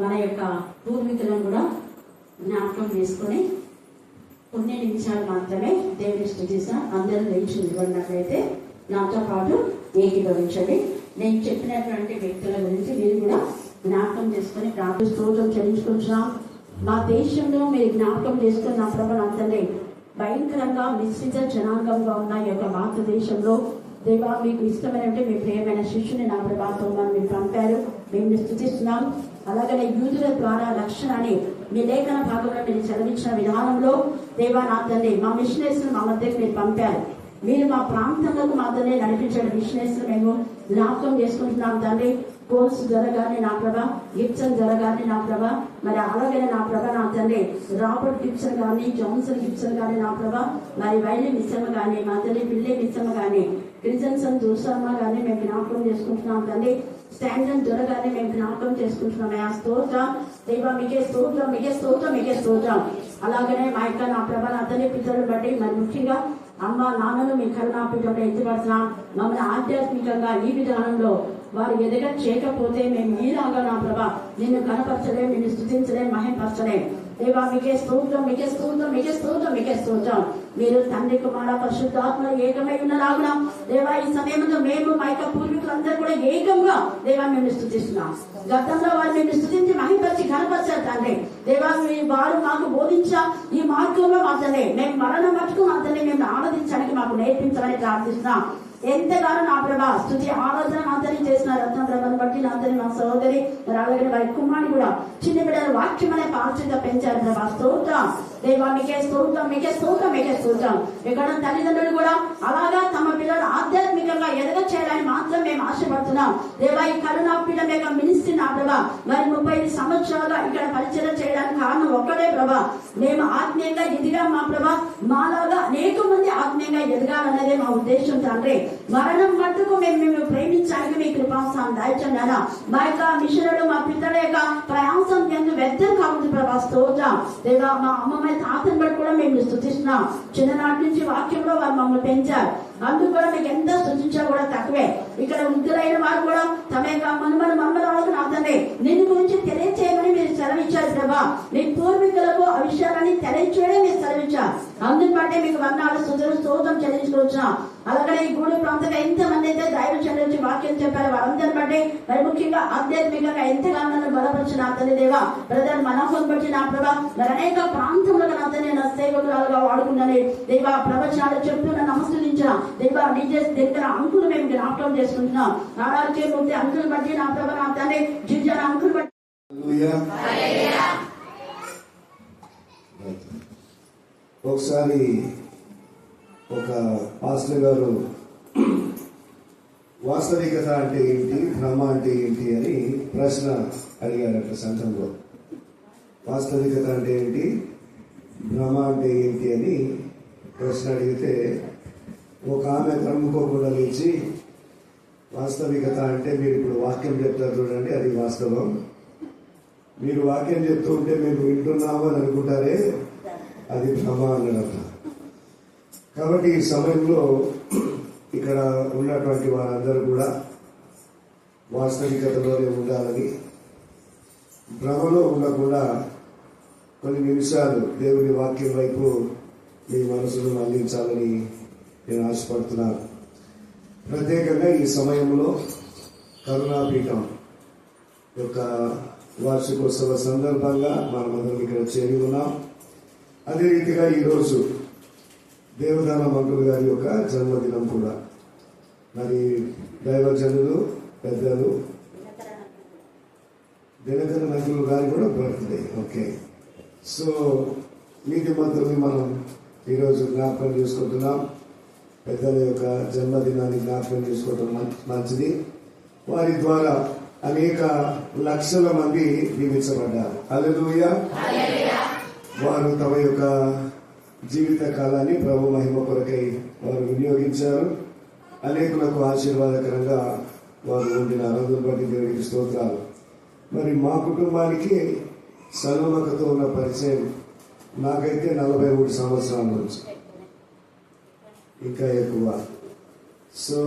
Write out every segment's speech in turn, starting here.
మన యొక్క పూర్వీకులను కూడా జ్ఞాపకం చేసుకొని కొన్ని నిమిషాలు మాత్రమే దేవుని స్తుతిస్తాం. అందరూ లేచి నిలబడినట్లయితే నాతో పాటు ఏకీభవించండి. నేను చెప్పినటువంటి వ్యక్తుల గురించి మీరు కూడా జ్ఞాపకం చేసుకొని ప్రార్థన స్తోత్రం చెల్లించుకుంటున్నాం. మా దేశంలో మీరు జ్ఞాపకం చేసుకుని నా ప్రభుని అందరినీ భయంకరంగా మిశ్రిత జనాంగంగా ఉన్న ఈ యొక్క భారతదేశంలో దేవా మీకు ఇష్టమైనటువంటి మీ ప్రియమైన శిష్యుని నా ప్రభావం మీరు పంపారు, మేము స్తుతిస్తున్నాం. అలాగనే యూదుల ద్వారా లక్షణాన్ని మీ లేఖన భాగంలో మీరు చదివించిన విధానంలో దేవా నా తండ్రి మా మిషనరీస్ మా మధ్యకి మీరు పంపారు. మీరు మా ప్రాంతంలో మా తండ్రి నడిపించిన మిషనరీస్ మేము జ్ఞాపకం చేసుకుంటున్నాం తండ్రి. కోర్స్ జరగానే నా ప్రభ, గిప్సన్ జరగానే నా ప్రభ, మరి అలాగే నా ప్రభ నా తండ్రి రాబర్ట్ గిప్సన్ కానీ జాన్సన్ గిప్సన్ కానీ నా ప్రభ, మరి వైలి మిస్సమ్మ కానీ మా తల్లి పిల్లి మిస్సమ్మ కానీ క్రిజన్సన్ దూసమ్మ కానీ మేము జ్ఞాపకం చేసుకుంటున్నాం తండ్రి. స్టాండన్ జరగానే మేము జ్ఞాపకం చేసుకుంటున్నాం. ఆ స్తోత్రం దేవా మీకే స్తోత్రం, మీకే స్తోత్రం, మీకే స్తోత్రం. అలాగనే మా యొక్క నా ప్రభ నా తల్లి పిల్లలను బట్టి మరి ముఖ్యంగా అమ్మ నాన్నను మీ కరుణాపీఠంలో ఎత్తిపడుతున్నాం. మమ్మల్ని ఆధ్యాత్మికంగా ఈ విధానంలో వారు ఎదగ చేయకపోతే మేము ఈలాగా నా ప్రభా నిన్ను కనపరచలేం, నిన్ను స్తుతించలేం, మహింపరచలేం. దేవా మీకే స్తోత్రం, మీకే స్తోత్రం, మీకే స్తోత్రం, మీకే స్తోత్రం. మీరు తండ్రి కుమార పరిశుద్ధాత్మ ఏకమై ఉన్నలాగున దేవా ఈ సమయంలో మేము మా యొక్క పూర్వీకులందరూ కూడా ఏకంగా దేవా మేము స్తుతిస్తున్నాం. గతంలో వారు మేము స్తుతించి మహింపరిచి ఘనపరిచారు తండ్రి. దేవా వారు మాకు బోధించా ఈ మార్గంలో మాత్రమే మేము మరణం మట్టుకు మాత్రమే మేము ఆరాధించడానికి మాకు నేర్పించమని ప్రార్థిస్తున్నాం. ఎంతగానో నా ప్రభా స్తుతి ఆరాధన అందరినీ చేసిన రత్న ప్రభను బట్టి నా అందరి మా సహోదరి అలాగే వారి కుమారుని కూడా చిన్న బిడ్డల వాక్యం అనే పాత్రగా పెంచారు ప్రభా. స్తోత్రం దేవా మీకే స్తోత్రం, మీకే స్తోత్రం, మీకే స్తోత్రం. ఇక్కడ తల్లిదండ్రులు కూడా అలాగా తమ పిల్లలు ఆధ్యాత్మికంగా ఎదగ చేయాలని మాత్రం మేము ఆశపడుతున్నాం. దేవా ఈ కరుణా పీఠం యొక్క మినిస్ట్రీ నా ప్రభా మరి 35 సంవత్సరాలుగా ఇక్కడ పరిచయం చేయడానికి కారణం ఒక్కటే ప్రభా. మేము ఆత్మీయంగా ఎదిగా మా ప్రభా మాలాగా అనేక మంది ఆత్మీయంగా ఎదగాలన్నదే మా ఉద్దేశం తండ్రి. మరణం మట్టుకు మేము ప్రేమించడానికి మీ కృపాస్థానం దాయిచండి. మా యొక్క మిషనులు మా పిల్లల యొక్క ప్రయాసం ఎందు వ్యర్థం కావచ్చు ప్రభా. స్తోత్రం దేవా మా అమ్మమ్మ తాతను బట్టి కూడా మేము స్తుతిస్తున్నాం. చిన్ననాటి నుంచి వాక్యంలో వారు మమ్మల్ని పెంచారు, అందుకు కూడా మీకు ఎంత స్తుతించా కూడా తక్కువే. ఇక్కడ వృద్ధులైన వారు కూడా తమ యొక్క మన్మరాలకు నాతండి నిన్ను గురించి తెలియచేయమని మీరు సెలవిచ్చారు ప్రభా. మీ పూర్వీకులకు ఆ విషయాలని తెలియచేయడం మీరు సెలవిచ్చారు. అందుని బట్టే మీకు వందనాలు స్తోత్రం చెల్లించుకోవచ్చున్నాం. అలాగే ఈ గూడు ప్రాంతంగా ఎంతమంది అయితే దైవ చెల్లించి వాక్యం చెప్పారు వారందరిని బట్టి మరి ముఖ్యంగా ఆధ్యాత్మికంగా ఎంతగానో బలపరిచిన అతని దేవా బ్రదర్ మనోహం బట్టి నా ప్రభా మరి అనేక ప్రాంతంలో అతని నా సేవకురాలుగా వాడుకున్నది దేవా. ప్రవచనాలు చెప్తూ నన్ను నమస్కరించిన దేవా డీజెస్ దగ్గర అంకులు మేము జ్ఞాపకం చేసుకుంటున్నాం. నారాజే మూర్తి అంకులు బట్టి నా ప్రభా నా తండ్రి జిర్జన అంకులు బట్టి ఒకసారి ఒక పాస్టర్ గారు వాస్తవికత అంటే ఏంటి, భ్రమ అంటే ఏంటి అని ప్రశ్న అడిగారట సంఘంలో. వాస్తవికత అంటే ఏంటి, భ్రమ అంటే ఏంటి అని ప్రశ్న అడిగితే ఒక ఆమె తరుముకోకుండా లేచి వాస్తవికత అంటే మీరు ఇప్పుడు వాక్యం చెప్తారు చూడండి, అది వాస్తవం. మీరు వాక్యం చెప్తూ ఉంటే మేము వింటున్నాము అని అనుకుంటారే, అది భ్రమ అన్నదట. కాబట్టి ఈ సమయంలో ఇక్కడ ఉన్నటువంటి వారందరూ కూడా వాస్తవికతలోనే ఉండాలని, భ్రమలో ఉండకుండా కొన్ని నిమిషాలు దేవుని వాక్యం వైపు మీ మనసును మళ్లించాలని నేను ఆశపడుతున్నాను. ప్రత్యేకంగా ఈ సమయంలో కరుణాపీఠం యొక్క వార్షికోత్సవ సందర్భంగా మనమందరం ఇక్కడ చేరి ఉన్నాం. అదే రీతిగా ఈరోజు దేవదాన మంకులు గారి యొక్క జన్మదినం కూడా. మరి దైవజనులు పెద్దలు దినకర మంకులు గారి కూడా బర్త్డే. ఓకే, సో నీతి మంత్రుల్ని మనం ఈరోజు జ్ఞాపకం చేసుకుంటున్నాం. పెద్దల యొక్క జన్మదినాన్ని జ్ఞాపకం చేసుకోవడం మంచిది. వారి ద్వారా అనేక లక్షల మంది దీవించబడ్డారు. హల్లెలూయా. వారు తమ యొక్క జీవిత కాలాన్ని ప్రభు మహిమ కొరకై వారు వినియోగించారు. అనేకులకు ఆశీర్వాదకరంగా వారు ఉండిన ఆనందం బట్టి దేవుడికి స్తోత్రాలు. మరి మా కుటుంబానికి సల్మకతో ఉన్న పరిచయం నాకైతే 43 సంవత్సరాల నుంచి ఇంకా ఎక్కువ. సో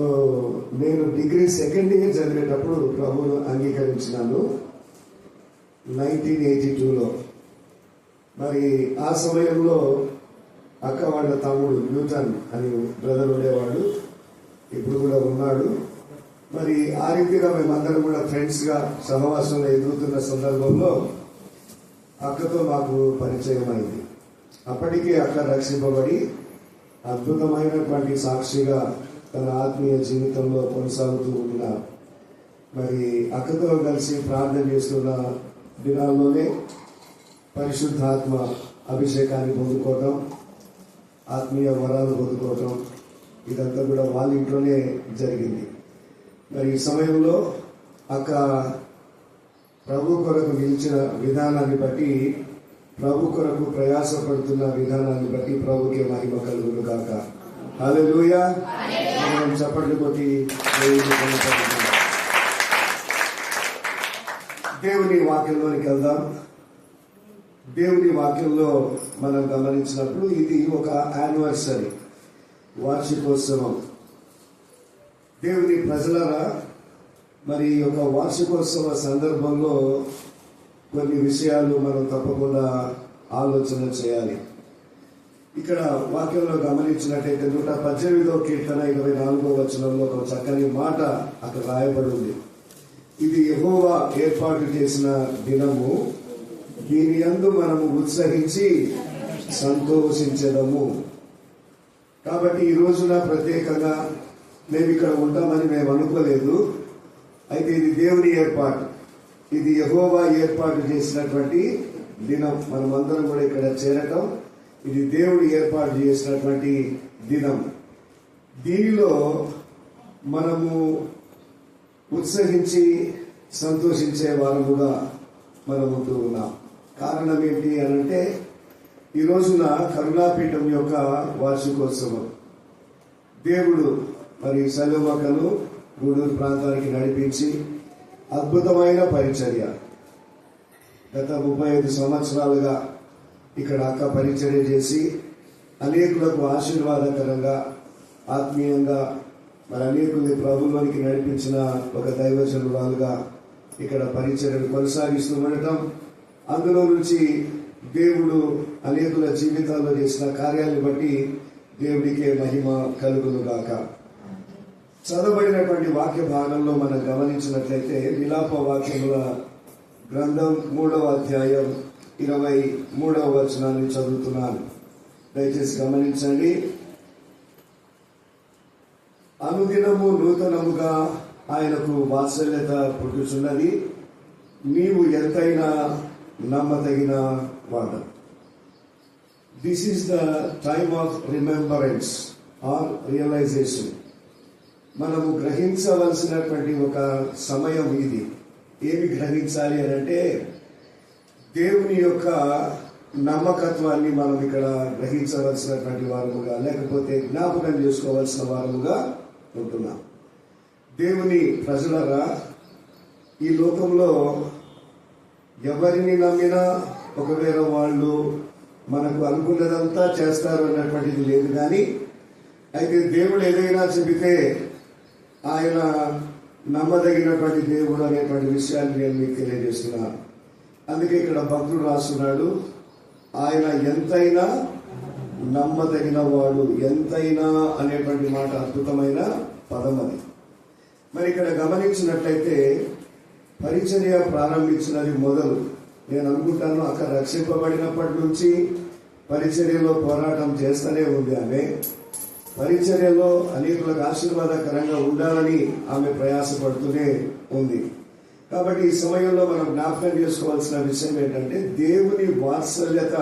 నేను డిగ్రీ సెకండ్ ఇయర్ చదివేటప్పుడు ప్రభువును అంగీకరించినాను 1982లో. మరి ఆ సమయంలో అక్క వాళ్ళ తమ్ముడు న్యూటన్ అని బ్రదర్ ఉండేవాడు, ఇప్పుడు కూడా ఉన్నాడు. మరి ఆ రీతిగా మేమందరం కూడా ఫ్రెండ్స్గా సహవాసంలో ఎదుగుతున్న సందర్భంలో అక్కతో మాకు పరిచయం అయింది. అప్పటికే అక్క రక్షింపబడి అద్భుతమైనటువంటి సాక్షిగా తన ఆత్మీయ జీవితంలో కొనసాగుతూ ఉన్నారు. మరి అక్కతో కలిసి ప్రార్థన చేస్తున్న దినాల్లోనే పరిశుద్ధాత్మ అభిషేకాన్ని పొందుకోవటం, ఆత్మీయ వరాలు పొందుకోవటం, ఇదంతా కూడా వాళ్ళ ఇంట్లోనే జరిగింది. మరి ఈ సమయంలో అక్క ప్రభు కొరకు నిలిచిన విధానాన్ని బట్టి, ప్రభు కొరకు ప్రయాసపడుతున్న విధానాన్ని బట్టి ప్రభుకే మహిమ కలుగును గాక. హల్లెలూయా. మనం చప్పట్లు కొట్టి దేవుని వాక్యంలోనికి వెళ్దాం. దేవుని వాక్యంలో మనం గమనించినప్పుడు ఇది ఒక మరి ఈ యొక్క వార్షికోత్సవ సందర్భంలో కొన్ని విషయాలు మనం తప్పకుండా ఆలోచన చేయాలి. ఇక్కడ వాక్యంలో గమనించినట్టయితే 118వ కీర్తన 24వ వచనంలో ఒక చక్కని మాట అక్కడ రాయబడి ఉంది. ఇది యెహోవా ఏర్పాటు చేసిన దినము, దీని యందు మనము ఉత్సహించి సంతోషించెదము. కాబట్టి ఈ రోజున ప్రత్యేకంగా మేము ఇక్కడ ఉంటామని మేము అనుకోలేదు. అయితే ఇది దేవుని ఏర్పాటు, ఇది యెహోవా ఏర్పాటు చేసినటువంటి దినం. మనమందరం కూడా ఇక్కడ చేరటం ఇది దేవుడు ఏర్పాటు చేసినటువంటి దినం. దీనిలో మనము ఉత్సహించి సంతోషించే వారముగా మనం ఉంటూ ఉన్నాం. కారణం ఏంటి అనంటే ఈ రోజున కరుణాపీఠం యొక్క వార్షికోత్సవం. దేవుడు మరి సలోమకను గూడూరు ప్రాంతానికి నడిపించి అద్భుతమైన పరిచర్య, గత 35 సంవత్సరాలుగా ఇక్కడ అక్క పరిచర్య చేసి అనేకులకు ఆశీర్వాదకరంగా ఆత్మీయంగా మరి అనేకుల్ని ప్రభువులోనికి నడిపించిన ఒక దైవజనురాలుగా ఇక్కడ పరిచర్యను కొనసాగిస్తూ ఉండటం, అందులో నుంచి దేవుడు అనేకుల జీవితాల్లో చేసిన కార్యాలను బట్టి దేవుడికే మహిమ కలుగును గాక. చదవబడినటువంటి వాక్య భాగంలో మనం గమనించినట్లయితే విలాప వాక్యముల గ్రంథం 3వ అధ్యాయం 23వ వచనాన్ని చదువుతున్నాను. దయచేసి గమనించండి. అనుదినము నూతనముగా ఆయనకు వాత్సల్యత పుట్టుచున్నది, నీవు ఎంతైనా నమ్మదగిన వాడు. This is the time of remembrance or realization. మనము గ్రహించవలసినటువంటి ఒక సమయం ఇది. ఏమి గ్రహించాలి అని అంటే దేవుని యొక్క నమ్మకత్వాన్ని మనం ఇక్కడ గ్రహించవలసినటువంటి వారముగా, లేకపోతే జ్ఞాపకం చేసుకోవాల్సిన వారముగా ఉంటున్నాం. దేవుని ప్రజలరా, ఈ లోకంలో ఎవరిని నమ్మినా ఒకవేళ వాళ్ళు మనకు అనుకున్నదంతా చేస్తారు అన్నటువంటిది లేదు. కానీ అయితే దేవుడు ఏదైనా చెబితే ఆయన నమ్మదగినటువంటి దేవుడు అనేటువంటి విషయాన్ని నేను మీకు తెలియజేస్తున్నాను. అందుకే ఇక్కడ భక్తుడు రాస్తున్నాడు, ఆయన ఎంతైనా నమ్మదగిన వాడు. ఎంతైనా అనేటువంటి మాట అద్భుతమైన పదం అది. మరి ఇక్కడ గమనించినట్లయితే పరిచర్య ప్రారంభించినది మొదలు. నేను అనుకుంటాను అక్కడ రక్షింపబడినప్పటి నుంచి పరిచర్యలో పోరాటం చేస్తూనే ఉంది. ఆమె పరిచర్యలో అనేకులకు ఆశీర్వాదకరంగా ఉండాలని ఆమె ప్రయాసపడుతూనే ఉంది. కాబట్టి ఈ సమయంలో మనం జ్ఞాపకం చేసుకోవాల్సిన విషయం ఏంటంటే దేవుని వాత్సల్యత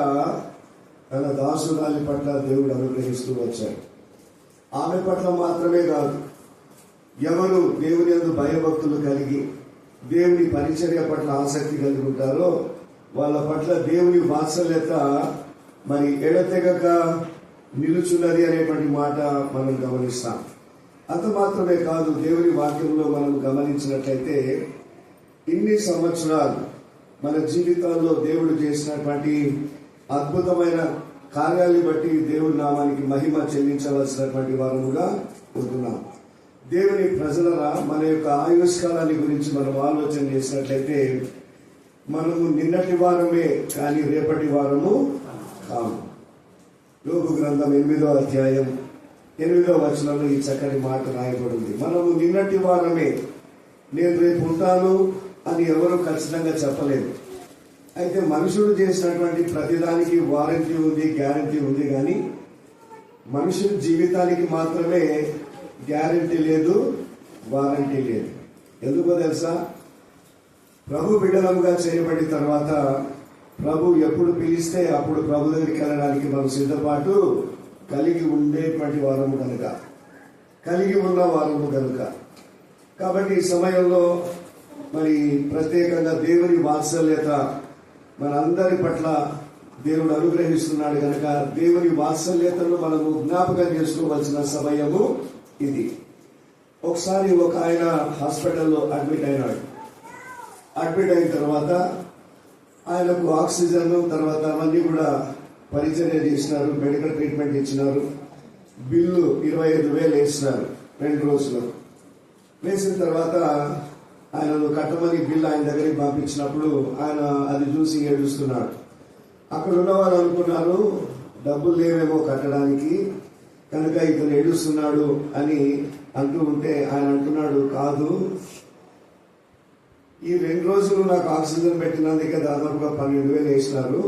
తన దాసురాలి పట్ల దేవుడు అనుగ్రహిస్తూ వచ్చాడు. ఆమె పట్ల మాత్రమే కాదు, ఎవరు దేవుని యందు భయభక్తులు కలిగి దేవుని పరిచర్య పట్ల ఆసక్తి కలిగి ఉంటారో వాళ్ళ పట్ల దేవుని వాత్సల్యత మరి ఎడతెగక నిలుచున్నది అనేటువంటి మాట మనం గమనిస్తాం. అంత మాత్రమే కాదు, దేవుని వాక్యంలో మనం గమనించినట్లయితే ఇన్ని సంవత్సరాలు మన జీవితాల్లో దేవుడు చేసినటువంటి అద్భుతమైన కార్యాలను బట్టి దేవుడి నామానికి మహిమ చెల్లించవలసినటువంటి వారముగా ఉంటున్నాం. దేవుని ప్రజలరా, మన యొక్క ఆయుష్కాలాన్ని గురించి మనం ఆలోచన చేసినట్లయితే మనము నిన్నటి వారమే కానీ రేపటి వారము కాము. యోబు గ్రంథం 8వ అధ్యాయం 8వ వచనంలో ఈ చక్కని మాట రాయబడింది. మనము నిన్నటి వారమే, నేను రేపు ఉంటాను అని ఎవరు ఖచ్చితంగా చెప్పలేదు. అయితే మనుషుడు చేసినటువంటి ప్రతిదానికి వారంటీ ఉంది, గ్యారంటీ ఉంది. కానీ మనుషుల జీవితానికి మాత్రమే గ్యారంటీ లేదు, వారంటీ లేదు. ఎందుకో తెలుసా? ప్రభు బిడ్డలముగా చేయబడిన తర్వాత ప్రభు ఎప్పుడు పిలిస్తే అప్పుడు ప్రభు దగ్గరికి వెళ్ళడానికి మనం సిద్ధపాటు కలిగి ఉండేటువంటి వారము కనుక, కలిగి ఉన్న వారము కనుక. కాబట్టి ఈ సమయంలో మరి ప్రత్యేకంగా దేవుని వాత్సల్యత మనందరి పట్ల దేవుడు అనుగ్రహిస్తున్నాడు కనుక దేవుని వాత్సల్యతను మనము జ్ఞాపకం చేసుకోవాల్సిన సమయము ఇది. ఒకసారి ఒక ఆయన హాస్పిటల్లో అడ్మిట్ అయినాడు. అడ్మిట్ అయిన తర్వాత ఆయనకు ఆక్సిజన్ తర్వాత అవన్నీ కూడా పరిచర్య చేసినారు, మెడికల్ ట్రీట్మెంట్ ఇచ్చినారు. బిల్లు 25,000 వేసినారు 2 రోజులు. వేసిన తర్వాత ఆయనను కట్టమని బిల్లు ఆయన దగ్గరికి పంపించినప్పుడు ఆయన అది చూసి ఏడుస్తున్నాడు. అక్కడ ఉన్న వాళ్ళు అనుకున్నారు డబ్బులు లేవేమో కట్టడానికి, కనుక ఇతను ఏడుస్తున్నాడు అని అంటూ ఉంటే ఆయన అంటున్నాడు, కాదు, ఈ 2 రోజులు నాకు ఆక్సిజన్ పెట్టినందుకే దాదాపుగా 12,000 వేసినారు,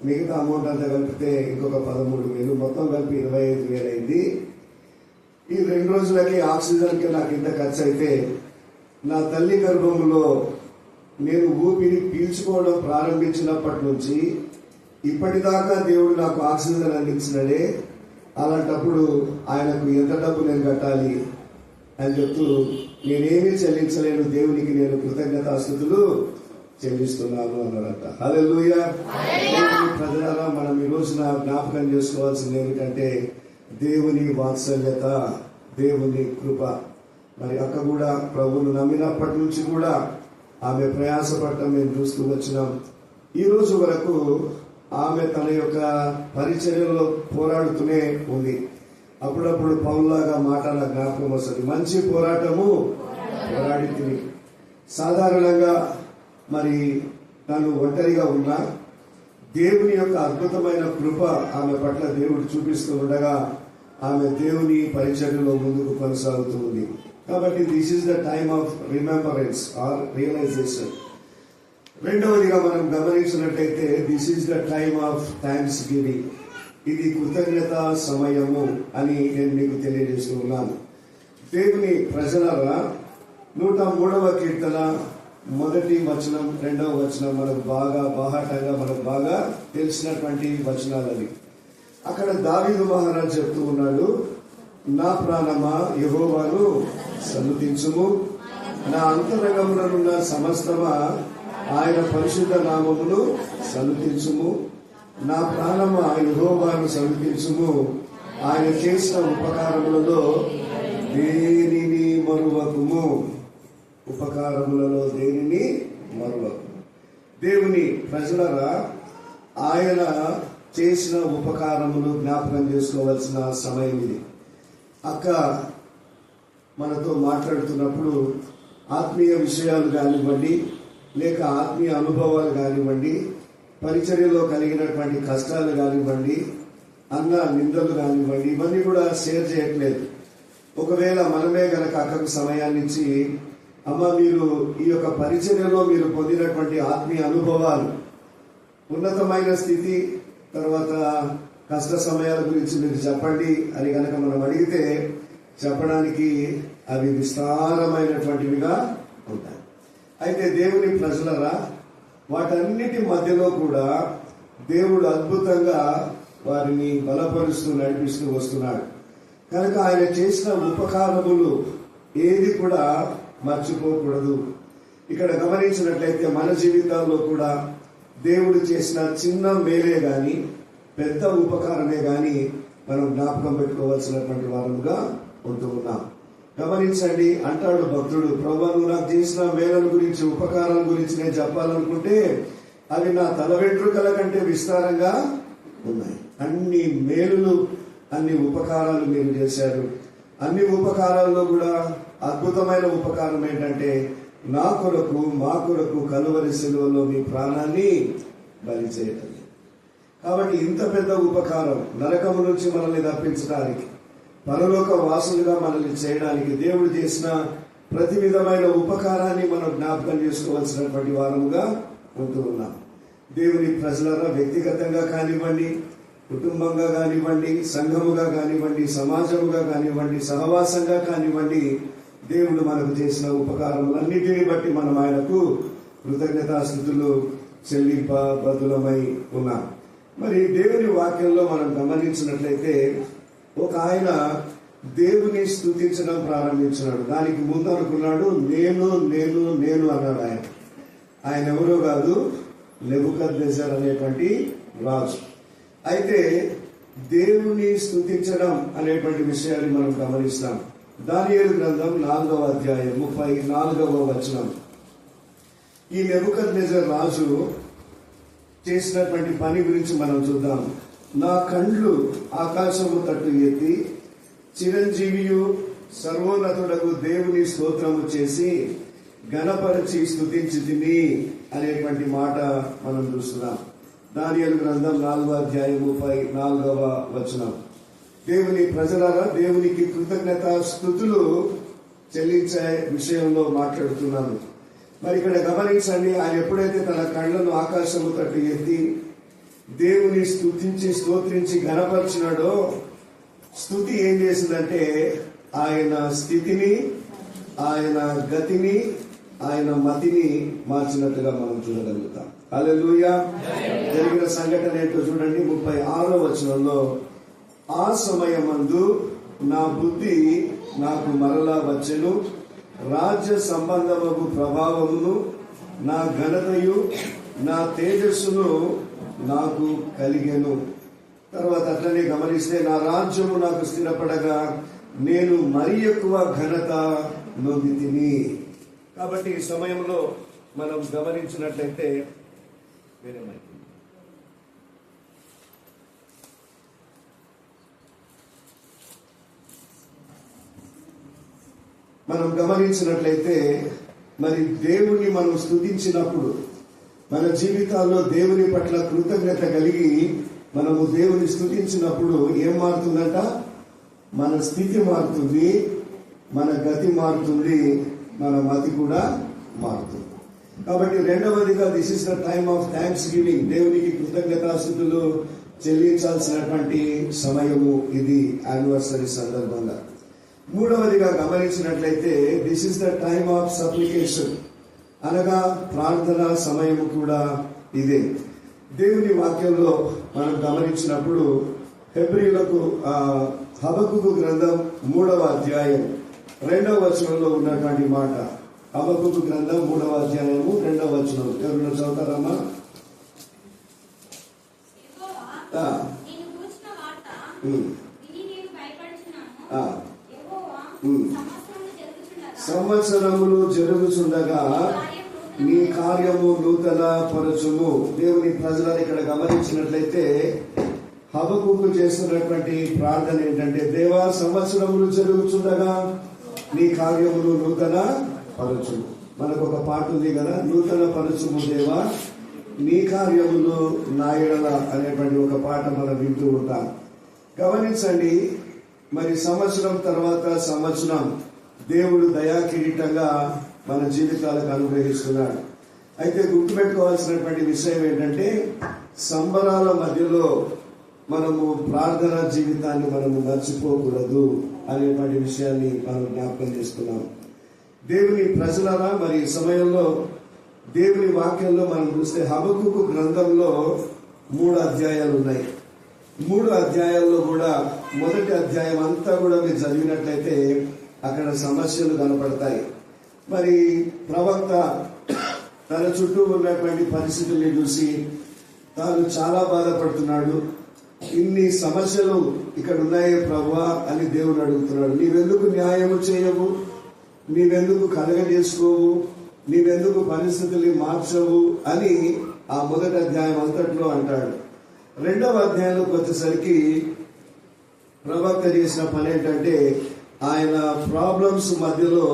మిగతా అమౌంట్ అంతా కలిపితే ఇంకొక 13,000, మొత్తం కలిపి 25,000 అయింది. ఈ 2 రోజులకి ఆక్సిజన్కి నాకు ఇంత ఖర్చు అయితే నా తల్లి గర్భంలో నేను ఊపిరి పీల్చుకోవడం ప్రారంభించినప్పటి నుంచి ఇప్పటిదాకా దేవుడు నాకు ఆక్సిజన్ అందించినడే, అలాంటప్పుడు ఆయనకు ఎంత డబ్బు నేను కట్టాలి అని చెప్తూ నేనేమీ చెల్లించలేను, దేవునికి నేను కృతజ్ఞతాస్తుతులు చెల్లిస్తున్నాను అన్నాడట. హల్లెలూయా. ప్రజలారా, మనం ఈ రోజున జ్ఞాపకం చేసుకోవాల్సింది ఏమిటంటే దేవుని వాత్సల్యత, దేవుని కృప. మరి అక్క కూడా ప్రభువును నమ్మినప్పటి నుంచి కూడా ఆమె ప్రయాసపడటం మేము చూస్తూ వచ్చినాం. ఈ రోజు వరకు ఆమె తన యొక్క పరిచర్యలో పోరాడుతూనే ఉంది. అప్పుడప్పుడు పౌల్లాగా మాట నా జ్ఞాపకం వస్తుంది, మంచి పోరాటము పోరాడి తిని. సాధారణంగా మరి తను ఒంటరిగా ఉన్నా దేవుని యొక్క అద్భుతమైన కృప ఆమె పట్ల దేవుడు చూపిస్తూ ఉండగా ఆమె దేవుని పరిచర్యలో ముందుకు కొనసాగుతూ ఉంది. కాబట్టి this is the time of remembrance or realization. రెండవదిగా మనం గమనించినట్లయితే this is the time of thanksgiving. ఇది కృతజ్ఞత సమయము అని నేను మీకు తెలియజేస్తూ ఉన్నాను. దేవుని ప్రజలారా, 103వ కీర్తన 1వ వచనం 2వ వచనం మనకు బాగా బాహాటంగా మనకు బాగా తెలిసినటువంటి వచనాలు అవి. అక్కడ దావీదు మహారాజు చెప్తూ ఉన్నాడు, నా ప్రాణమా యెహోవాను సన్నుతించుము, నా అంతరంగముననున్న సమస్తమా ఆయన పరిశుద్ధ నామమును సన్నుతించుము, నా ప్రాణమా యెహోవాను సన్నుతించుము, ఆయన చేసిన ఉపకారములలో దేనిని మరువకుము. ఉపకారములలో దేనిని మరువకుము. దేవుని ప్రజలరా, ఆయన చేసిన ఉపకారములు జ్ఞాపకం చేసుకోవాల్సిన సమయం ఇది. అక్క మనతో మాట్లాడుతున్నప్పుడు ఆత్మీయ విషయాలు కానివ్వండి, లేక ఆత్మీయ అనుభవాలు కానివ్వండి, పరిచర్యలో కలిగినటువంటి కష్టాలు కానివ్వండి, అన్న నిందలు కానివ్వండి, ఇవన్నీ కూడా షేర్ చేయట్లేదు. ఒకవేళ మనమే గనక అక్కకు సమయాన్ని ఇచ్చి, అమ్మ మీరు ఈ యొక్క పరిచర్యలో మీరు పొందినటువంటి ఆత్మీయ అనుభవాలు, ఉన్నతమైన స్థితి, తర్వాత కష్ట సమయాల గురించి మీరు చెప్పండి అని గనక మనం అడిగితే చెప్పడానికి అవి విస్తారమైనటువంటివిగా ఉంటాయి. అయితే దేవుని ప్రజలరా, వాటన్నిటి మధ్యలో కూడా దేవుడు అద్భుతంగా వారిని బలపరుస్తూ నడిపిస్తూ వస్తున్నాడు. కనుక ఆయన చేసిన ఉపకారములు ఏది కూడా మర్చిపోకూడదు. ఇక్కడ గమనించినట్లయితే మన జీవితాల్లో కూడా దేవుడు చేసిన చిన్న మేలే గాని పెద్ద ఉపకారమే గాని మనం జ్ఞాపకం పెట్టుకోవాల్సినటువంటి వారముగా ఉంటూ ఉన్నాం. గమనించండి, అంటాడు భక్తుడు, ప్రభువా నువ్వు నాకు చేసిన మేళల గురించి, ఉపకారాల గురించి నేను చెప్పాలనుకుంటే అవి నా తల వెంట్రుకల కంటే విస్తారంగా ఉన్నాయి. అన్ని మేలులు, అన్ని ఉపకారాలు మీరు చేశారు. అన్ని ఉపకారాల్లో కూడా అద్భుతమైన ఉపకారం ఏంటంటే నా కొరకు, మా కొరకు కలువరి శిలువలో మీ ప్రాణాన్ని బలి చేయటం. కాబట్టి ఇంత పెద్ద ఉపకారం, నరకము నుంచి మనల్ని తప్పించడానికి, పరలోక వాసులుగా మనల్ని చేయడానికి దేవుడు చేసిన ప్రతి విధమైన ఉపకారాన్ని మనం జ్ఞాపకం చేసుకోవాల్సినటువంటి వారముగా ఉంటూ ఉన్నాం. దేవుని ప్రజలరా, వ్యక్తిగతంగా కానివ్వండి, కుటుంబంగా కానివ్వండి, సంఘముగా కానివ్వండి, సమాజముగా కానివ్వండి, సహవాసంగా కానివ్వండి, దేవుడు మనకు చేసిన ఉపకారములన్నిటిని బట్టి మనం ఆయనకు కృతజ్ఞతాస్తుతులు చెల్లింప బదులమై ఉన్నాం. మరి దేవుని వాక్యంలో మనం గమనించినట్లయితే ఒక ఆయన దేవుని స్తుతించడం ప్రారంభించినాడు. దానికి ముందు అనుకున్నాడు నేను నేను నేను అన్నాడు. ఆయన ఎవరో కాదు, నెబుకద్నెజర్ అనేటువంటి రాజు. అయితే దేవుని స్తుతించడం అనేటువంటి విషయాన్ని మనం గమనిస్తాం. దానియేలు గ్రంథం 4వ అధ్యాయం 34వ వచనం. ఈ నెబుకద్నెజర్ రాజు చేసినటువంటి పని గురించి మనం చూద్దాం. నా కండ్లు ఆకాశము తట్టు ఎత్తి చిరంజీవియు సర్వోన్నతుడకు దేవుని స్తోత్రము చేసి ఘనపరిచి స్తుతించి తిని అనేటువంటి మాట మనం చూస్తున్నాం. దానియేలు గ్రంథం 4వ అధ్యాయం 34వ వచనం. దేవుని ప్రజలారా, దేవునికి కృతజ్ఞత స్తుతులు చెల్లించే విషయంలో మాట్లాడుతున్నాను. మరి ఇక్కడ గమనించండి, ఆయన ఎప్పుడైతే తన కళ్ళను ఆకాశము తట్టు ఎత్తి దేవుని స్తుతించి స్తోత్రించి ఘనపరిచినాడో, స్తుతి ఏం చేసిందంటే ఆయన స్థితిని, ఆయన గతిని, ఆయన మతిని మార్చినట్టుగా మనం చూడగలుగుతాం. హల్లెలూయా. జరిగిన సంఘటన ఏంటో చూడండి. 36వ వచనంలో, ఆ సమయమందు నా బుద్ధి నాకు మరలా వచ్చెను, రాజ్య సంబంధము ప్రభావమును, నా ఘనతయు, నా తేజస్సును నాకు కలిగెను. తర్వాత అట్లనే గమనిస్తే, నా రాజ్యము నాకు స్థిరపడగా నేను మరి ఎక్కువ ఘనత నొందితిని. కాబట్టి ఈ సమయంలో మనం గమనించినట్లయితే మరి దేవుని మనం స్తుతించినప్పుడు మన జీవితాల్లో దేవుని పట్ల కృతజ్ఞత కలిగి మనము దేవుని స్తుతించినప్పుడు ఏం మారుతుందంట? మన స్థితి మారుతుంది, మన గతి మారుతుంది, మన మతి కూడా మారుతుంది. కాబట్టి రెండవదిగా, this is the time of thanks giving. దేవునికి కృతజ్ఞతాస్తుతులు చెల్లించాల్సినటువంటి సమయము ఇది యానివర్సరీ సందర్భంగా. మూడవదిగా గమనించినట్లయితే, this is the time of supplication, అనగా ప్రార్థన సమయము కూడా ఇదే. దేవుని వాక్యంలో మనం గమనించినప్పుడు హెబ్రీయులకు హబక్కుకు గ్రంథం 3వ అధ్యాయం 2వ వచనంలో ఉన్నటువంటి మాట. హబక్కుకు గ్రంథం 3వ అధ్యాయము 2వ వచనం ఎవరైనా చదువుతారమ్మా? సంవత్సరములు జరుగుచుండగా నీ కార్యము నూతన పరచుము. దేవుని ప్రజలను ఇక్కడ గమనించినట్లయితే హబక్కుకు చేస్తున్నటువంటి ప్రార్థన ఏంటంటే, దేవా, సంవత్సరములు జరుగుచుండగా నీ కార్యములు నూతన పరచుము. మనకు ఒక పాట ఉంది కదా, నూతన పరచుము దేవా నీ కార్యములు నా ఎడల అనేటువంటి ఒక పాట మనం వింటూ ఉంటాం. గమనించండి, మరి సంవత్సరం తర్వాత సంవత్సరం దేవుడు దయా కిరీటంగా మన జీవితాలకు అనుగ్రహిస్తున్నాడు. అయితే గుర్తుపెట్టుకోవాల్సినటువంటి విషయం ఏంటంటే, సంబరాల మధ్యలో మనము ప్రార్థనా జీవితాన్ని మనము మర్చిపోకూడదు అనేటువంటి విషయాన్ని మనం జ్ఞాపకం చేసుకున్నాం. దేవుని ప్రజలారా, మరి ఈ సమయంలో దేవుని వాక్యంలో మనం చూస్తే హబక్కుకు గ్రంథంలో 3 అధ్యాయాలు ఉన్నాయి. 3 అధ్యాయాల్లో కూడా మొదటి అధ్యాయం అంతా కూడా మీరు చదివినట్లయితే అక్కడ సమస్యలు కనపడతాయి. మరి ప్రవక్త తన చుట్టూ ఉన్నటువంటి పరిస్థితుల్ని చూసి తాను చాలా బాధపడుతున్నాడు. ఇన్ని సమస్యలు ఇక్కడ ఉన్నాయే ప్రభువా అని దేవుడు అడుగుతున్నాడు. నీవెందుకు న్యాయము చేయవు, నీవెందుకు కలగజేసుకోవు, నీవెందుకు పరిస్థితుల్ని మార్చవు అని ఆ మొదటి అధ్యాయం అంతట్లో అంటాడు. 2వ అధ్యాయంలోకి వచ్చేసరికి ప్రవక్త చేసిన పని ఏంటంటే, ఆయన ప్రాబ్లమ్స్ మధ్యలో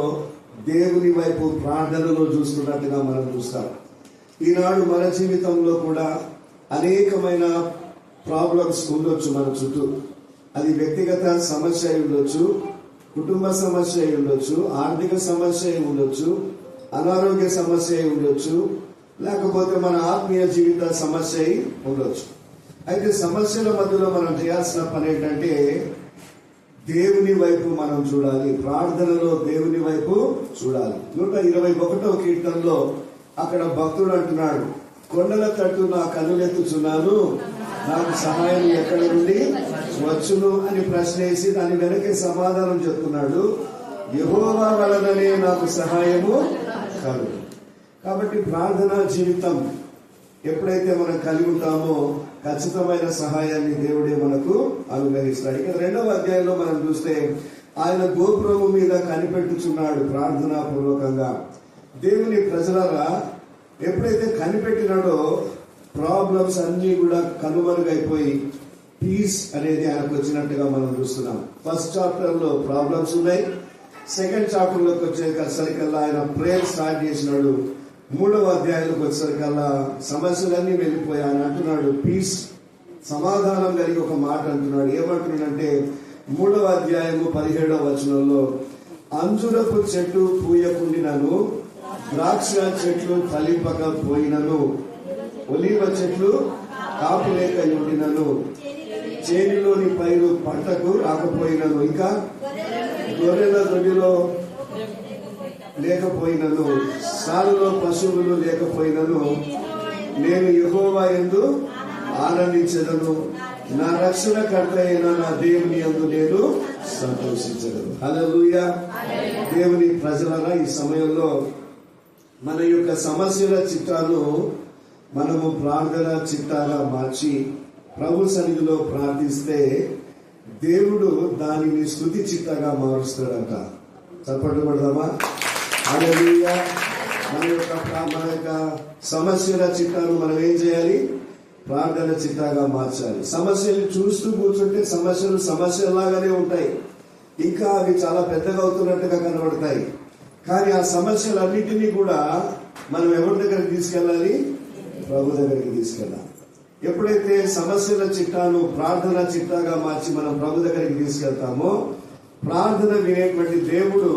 దేవుని వైపు ప్రార్థనలో చూస్తున్నట్టుగా మనం చూస్తాం. ఈనాడు మన జీవితంలో కూడా అనేకమైన ప్రాబ్లమ్స్ ఉండొచ్చు మన చుట్టూ. అది వ్యక్తిగత సమస్య అయి ఉండొచ్చు, కుటుంబ సమస్య అయి ఉండొచ్చు, ఆర్థిక సమస్య అయి ఉండొచ్చు, అనారోగ్య సమస్య అయి ఉండొచ్చు, లేకపోతే మన ఆత్మీయ జీవిత సమస్య అయి ఉండొచ్చు. అయితే సమస్యల మధ్యలో మనం చేయాల్సిన పని ఏంటంటే, దేవుని వైపు మనం చూడాలి. ప్రార్థనలో దేవుని వైపు చూడాలి. 121వ కీర్తనలో అక్కడ భక్తుడు అంటున్నాడు, కొండల తట్టు నా కన్నులెత్తుచున్నాను, నాకు సహాయం ఎక్కడి నుండి వచ్చును అని ప్రశ్న వేసి దాని వెనకే సమాధానం చెప్తున్నాడు, యెహోవా వలననే నాకు సహాయము కలుగు. కాబట్టి ప్రార్థనా జీవితం ఎప్పుడైతే మనం కలిగి ఉంటామో ఖచ్చితమైన సహాయాన్ని దేవుడే మనకు అనుగ్రహిస్తాడు. ఇక 2వ అధ్యాయంలో మనం చూస్తే ఆయన గోపురము మీద కనిపెట్టుచున్నాడు ప్రార్థనా పూర్వకంగా. దేవుని ప్రజలారా, ఎప్పుడైతే కనిపెట్టినాడో ప్రాబ్లమ్స్ అన్ని కూడా కనుమరుగైపోయి పీస్ అనేది ఆయనకు వచ్చినట్టుగా మనం చూస్తున్నాం. ఫస్ట్ చాప్టర్ లో ప్రాబ్లమ్స్ ఉన్నాయి, సెకండ్ చాప్టర్ లోకి వచ్చేసరికల్లా ఆయన ప్రేయర్ స్టార్ట్ చేసినాడు. 3వ అధ్యాయంలోకి వచ్చేసరికల్లా సమస్యలన్నీ వెళ్ళిపోయి ఆయన అంటున్నాడు పీస్, సమాధానం కలిగి ఒక మాట అంటున్నాడు. ఏమంటున్నాడంటే 3వ అధ్యాయము 17వ వచనంలో, అంజురపు చెట్టు పూయకుండినను, ద్రాక్ష చెట్లు ఫలింపక పోయినను, ఒలీవ చెట్లు కాపులేక ఉండినను, చేనిలోని పైరు పంటకు రాకపోయినను, ఇంకా గొర్రెల దొడ్డిలో లేకపోయినను, సాలులో పశువులు లేకపోయినను, నేను యెహోవా యందు ఆనందించదను, నా రక్షణకర్త అయిన నా దేవుని యందు నేను సంతోషించదను. హల్లెలూయా. దేవుని ప్రజలరా, ఈ సమయంలో మన యొక్క సమస్యల చిట్టాను మనము ప్రార్థన చిట్టాగా మార్చి ప్రభు సన్నిధిలో ప్రార్థిస్తే దేవుడు దానిని స్తుతి చిట్టాగా మారుస్తాడట. చప్పట్లు కొడదామా? హల్లెలూయా. మన యొక్క సమస్యల చిట్టాను మనం ఏం చేయాలి? ప్రార్థన చిట్టాగా మార్చాలి. సమస్యలు చూస్తూ కూర్చుంటే సమస్యలు సమస్యలాగానే ఉంటాయి, ఇంకా అవి చాలా పెద్దగా అవుతున్నట్టుగా కనబడతాయి. కానీ ఆ సమస్యలన్నిటినీ కూడా మనం ఎవరి దగ్గరికి తీసుకెళ్ళాలి? ప్రభు దగ్గరికి తీసుకెళ్ళాలి. ఎప్పుడైతే సమస్యల చిట్టాను ప్రార్థన చిట్టాగా మార్చి మనం ప్రభు దగ్గరికి తీసుకెళ్తామో, ప్రార్థన వినేటువంటి దేవుడు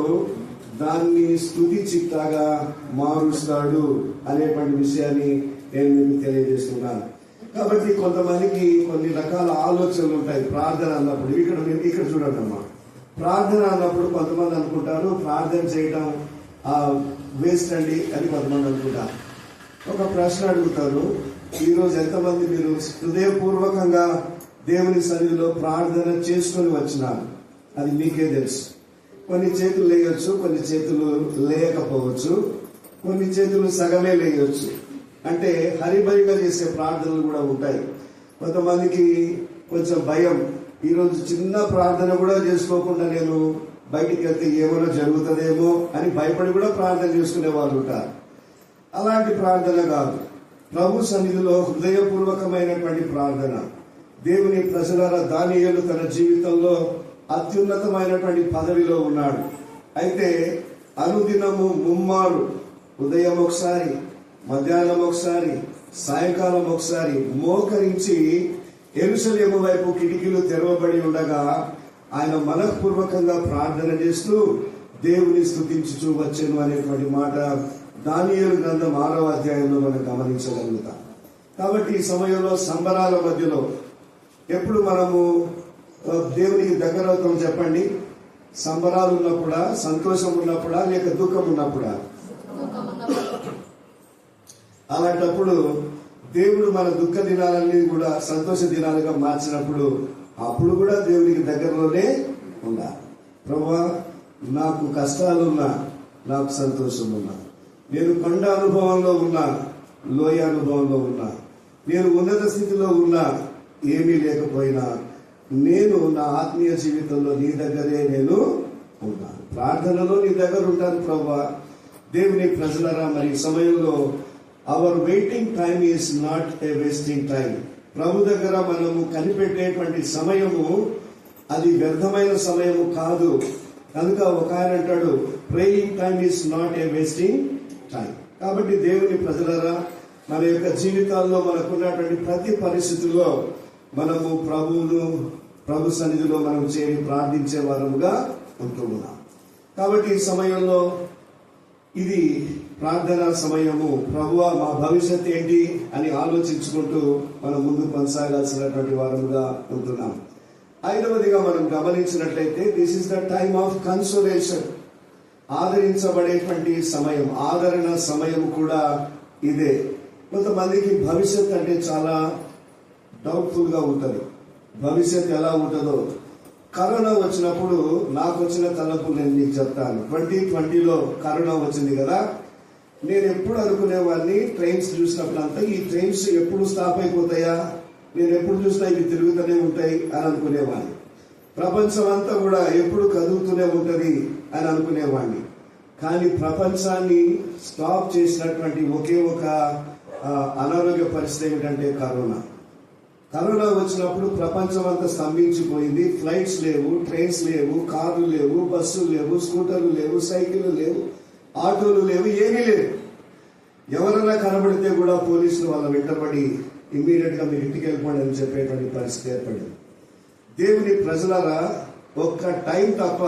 దాన్ని స్తుతి చిట్టాగా మారుస్తాడు అనేటువంటి విషయాన్ని నేను మీకు తెలియజేస్తున్నాను. కాబట్టి కొంతమందికి కొన్ని రకాల ఆలోచనలు ఉంటాయి ప్రార్థన అన్నప్పుడు. ఇక్కడ చూడండి అమ్మా, ప్రార్థన అన్నప్పుడు కొంతమంది అనుకుంటారు ప్రార్థన చేయడం వేస్ట్ అండి అని కొంతమంది అనుకుంటారు. ఒక ప్రశ్న అడుగుతారు, ఈరోజు ఎంతమంది మీరు హృదయపూర్వకంగా దేవుని సన్నిధిలో ప్రార్థన చేసుకొని వచ్చినారు? అది మీకే తెలుసు. కొన్ని చేతులు లేయొచ్చు, కొన్ని చేతులు లేకపోవచ్చు, కొన్ని చేతులు సగమే లేయొచ్చు. అంటే హరిబరిగా చేసే ప్రార్థనలు కూడా ఉంటాయి. కొంతమందికి కొంచెం భయం, ఈరోజు చిన్న ప్రార్థన కూడా చేసుకోకుండా నేను బయటికి వెళ్తే ఏమైనా జరుగుతుందేమో అని భయపడి కూడా ప్రార్థన చేసుకునే వాళ్ళు ఉంటారు. అలాంటి ప్రార్థన కాదు, ప్రభు సన్నిధిలో హృదయపూర్వకమైనటువంటి ప్రార్థన. దేవుని ప్రజల దానియేలు తన జీవితంలో అత్యున్నతమైనటువంటి పదవిలో ఉన్నాడు. అయితే అనుదినము ముమ్మారు, ఉదయం ఒకసారి, మధ్యాహ్నం ఒకసారి, సాయంకాలం ఒకసారి మోకరించి యెరూషలేము వైపు కిటికీలు తెరవబడి ఉండగా ఆయన మనఃపూర్వకంగా ప్రార్థన చేస్తూ దేవుని స్తుతించుచూ వచ్చెను అనేటువంటి మాట దానియేలు గ్రంథం 6వ అధ్యాయంలో మనం గమనించగలుగుతాం. కాబట్టి ఈ సమయంలో సంబరాల మధ్యలో ఎప్పుడు మనము దేవునికి దగ్గర అవుతాం చెప్పండి? సంబరాలు ఉన్నప్పుడా, సంతోషం ఉన్నప్పుడా, లేక దుఃఖం ఉన్నప్పుడా? అలాంటప్పుడు దేవుడు మన దుఃఖ దినాలన్నీ కూడా సంతోష దినాలుగా మార్చినప్పుడు అప్పుడు కూడా దేవునికి దగ్గరలోనే ఉండాలి. ప్రభువా, నాకు కష్టాలున్నా, నాకు సంతోషం ఉన్నా, నేను కొండ అనుభవంలో ఉన్నా, లోయ అనుభవంలో ఉన్నా, నేను ఉన్నత స్థితిలో ఉన్నా, ఏమీ లేకపోయినా నేను నా ఆత్మీయ జీవితంలో నీ దగ్గరే నేను ఉంటాను, ప్రార్థనలో నీ దగ్గర ఉంటాను ప్రభువా. దేవుని ప్రజలరా, మరి సమయంలో our waiting time is not a wasting time. ప్రభు దగ్గర మనము కనిపెట్టేటువంటి సమయము అది వ్యర్థమైన సమయము కాదు. కనుక ఒక ఆయన అంటాడు, praying time is not a wasting time. కాబట్టి దేవుని ప్రజలరా, మన యొక్క జీవితాల్లో మనకున్నటువంటి ప్రతి పరిస్థితుల్లో మనము ప్రభు సన్నిధిలో మనం చేరి ప్రార్థించే వారముగా ఉంటూ ఉన్నాం. కాబట్టి ఈ సమయంలో ఇది ప్రార్థనా సమయము. ప్రభువా, మా భవిష్యత్ ఏంటి అని ఆలోచించుకుంటూ మనం ముందు కొనసాగాల్సినటువంటి వారముగా ఉంటున్నాం. 5వదిగా మనం గమనించినట్లయితే this is the time of consolation. ఆదరించబడేటువంటి సమయం, ఆదరణ సమయం కూడా ఇదే. కొంతమందికి భవిష్యత్ అంటే చాలా డౌట్ఫుల్ గా ఉంటుంది. భవిష్యత్ ఎలా ఉంటుందో, కరోనా వచ్చినప్పుడు నాకు వచ్చిన తలపు నేను మీకు చెప్తాను. 2020లో కరోనా వచ్చింది కదా, నేను ఎప్పుడు అనుకునేవాడిని ట్రైన్స్ చూసినప్పుడంతా ఈ ట్రైన్స్ ఎప్పుడు స్టాప్ అయిపోతాయా, నేను ఎప్పుడు చూసినా ఇవి తిరుగుతూనే ఉంటాయి అని అనుకునేవాడిని. ప్రపంచం అంతా కూడా ఎప్పుడు కదులుతూనే ఉంటది అని అనుకునేవాడిని. కానీ ప్రపంచాన్ని స్టాప్ చేసినటువంటి ఒకే ఒక అనారోగ్య పరిస్థితి ఏమిటంటే కరోనా. కరోనా వచ్చినప్పుడు ప్రపంచం అంతా స్తంభించిపోయింది. ఫ్లైట్స్ లేవు, ట్రైన్స్ లేవు, కార్లు లేవు, బస్సులు లేవు, స్కూటర్లు లేవు, సైకిళ్ళు లేవు, ఆటోలు లేవు, ఏమీ లేవు. ఎవరైనా కనబడితే కూడా పోలీసులు వాళ్ళ వెంటబడి ఇమ్మీడియట్ గా మీరు ఇంటికి వెళ్ళిపోండి అని చెప్పేటువంటి పరిస్థితి ఏర్పడింది. దేవుని ప్రజలారా, ఒక్క టైం తప్ప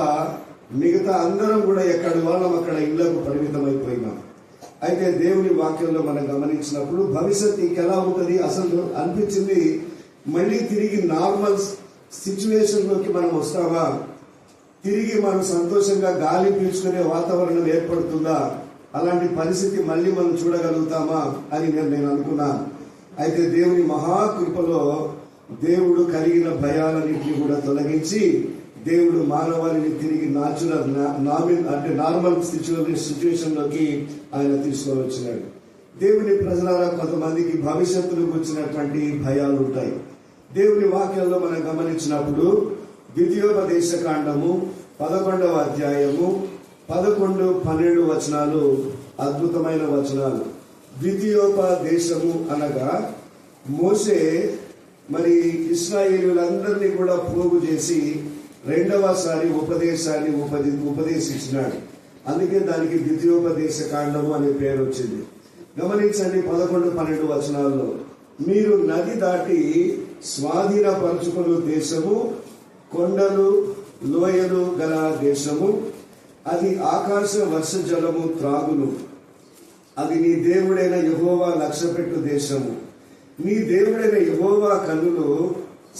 మిగతా అందరం కూడా ఎక్కడి వాళ్ళం అక్కడ ఇళ్లకు పరిమితం అయిపోయినాం. అయితే దేవుని వాక్యంలో మనం గమనించినప్పుడు భవిష్యత్తు ఇంకెలా ఉంటుంది అసలు అనిపించింది. మళ్ళీ తిరిగి నార్మల్ సిచ్యువేషన్ లోకి మనం వస్తామా, తిరిగి మనం సంతోషంగా గాలి పీల్చుకునే వాతావరణం ఏర్పడుతుందా, అలాంటి పరిస్థితి మళ్ళీ మనం చూడగలుగుతామా అని నేను అనుకున్నాను. అయితే దేవుని మహాకృపలో దేవుడు కలిగిన భయాలన్నింటినీ కూడా తొలగించి దేవుడు మానవాళిని తిరిగి నార్మల్ సిచ్యువేషన్ లోకి ఆయన తీసుకొని వచ్చినాడు. దేవుని ప్రజలారా, కొంతమందికి భవిష్యత్తులో వచ్చినటువంటి భయాలు ఉంటాయి. దేవుని వాక్యంలో మనం గమనించినప్పుడు ద్వితీయోపదేశ కాండము 11వ అధ్యాయము 11-12 వచనాలు అద్భుతమైన వచనాలు. ద్వితీయోపదేశము అనగా మోషే మరి ఇశ్రాయేలులందరినీ కూడా పోగు చేసి రెండవసారి ఉపదేశాన్ని ఉపదేశించినాడు. అందుకే దానికి ద్వితీయోపదేశ కాండము అనే పేరు వచ్చింది. గమనించండి 11-12 వచనాల్లో, మీరు నది దాటి స్వాధీనపరచుకున్న దేశము, కొండలు లోయలు గల దేశము, అది ఆకాశ వర్ష జలము త్రాగును, అది నీ దేవుడైన యెహోవా లక్ష్యపెట్టు దేశము. నీ దేవుడైన యెహోవా కన్నులు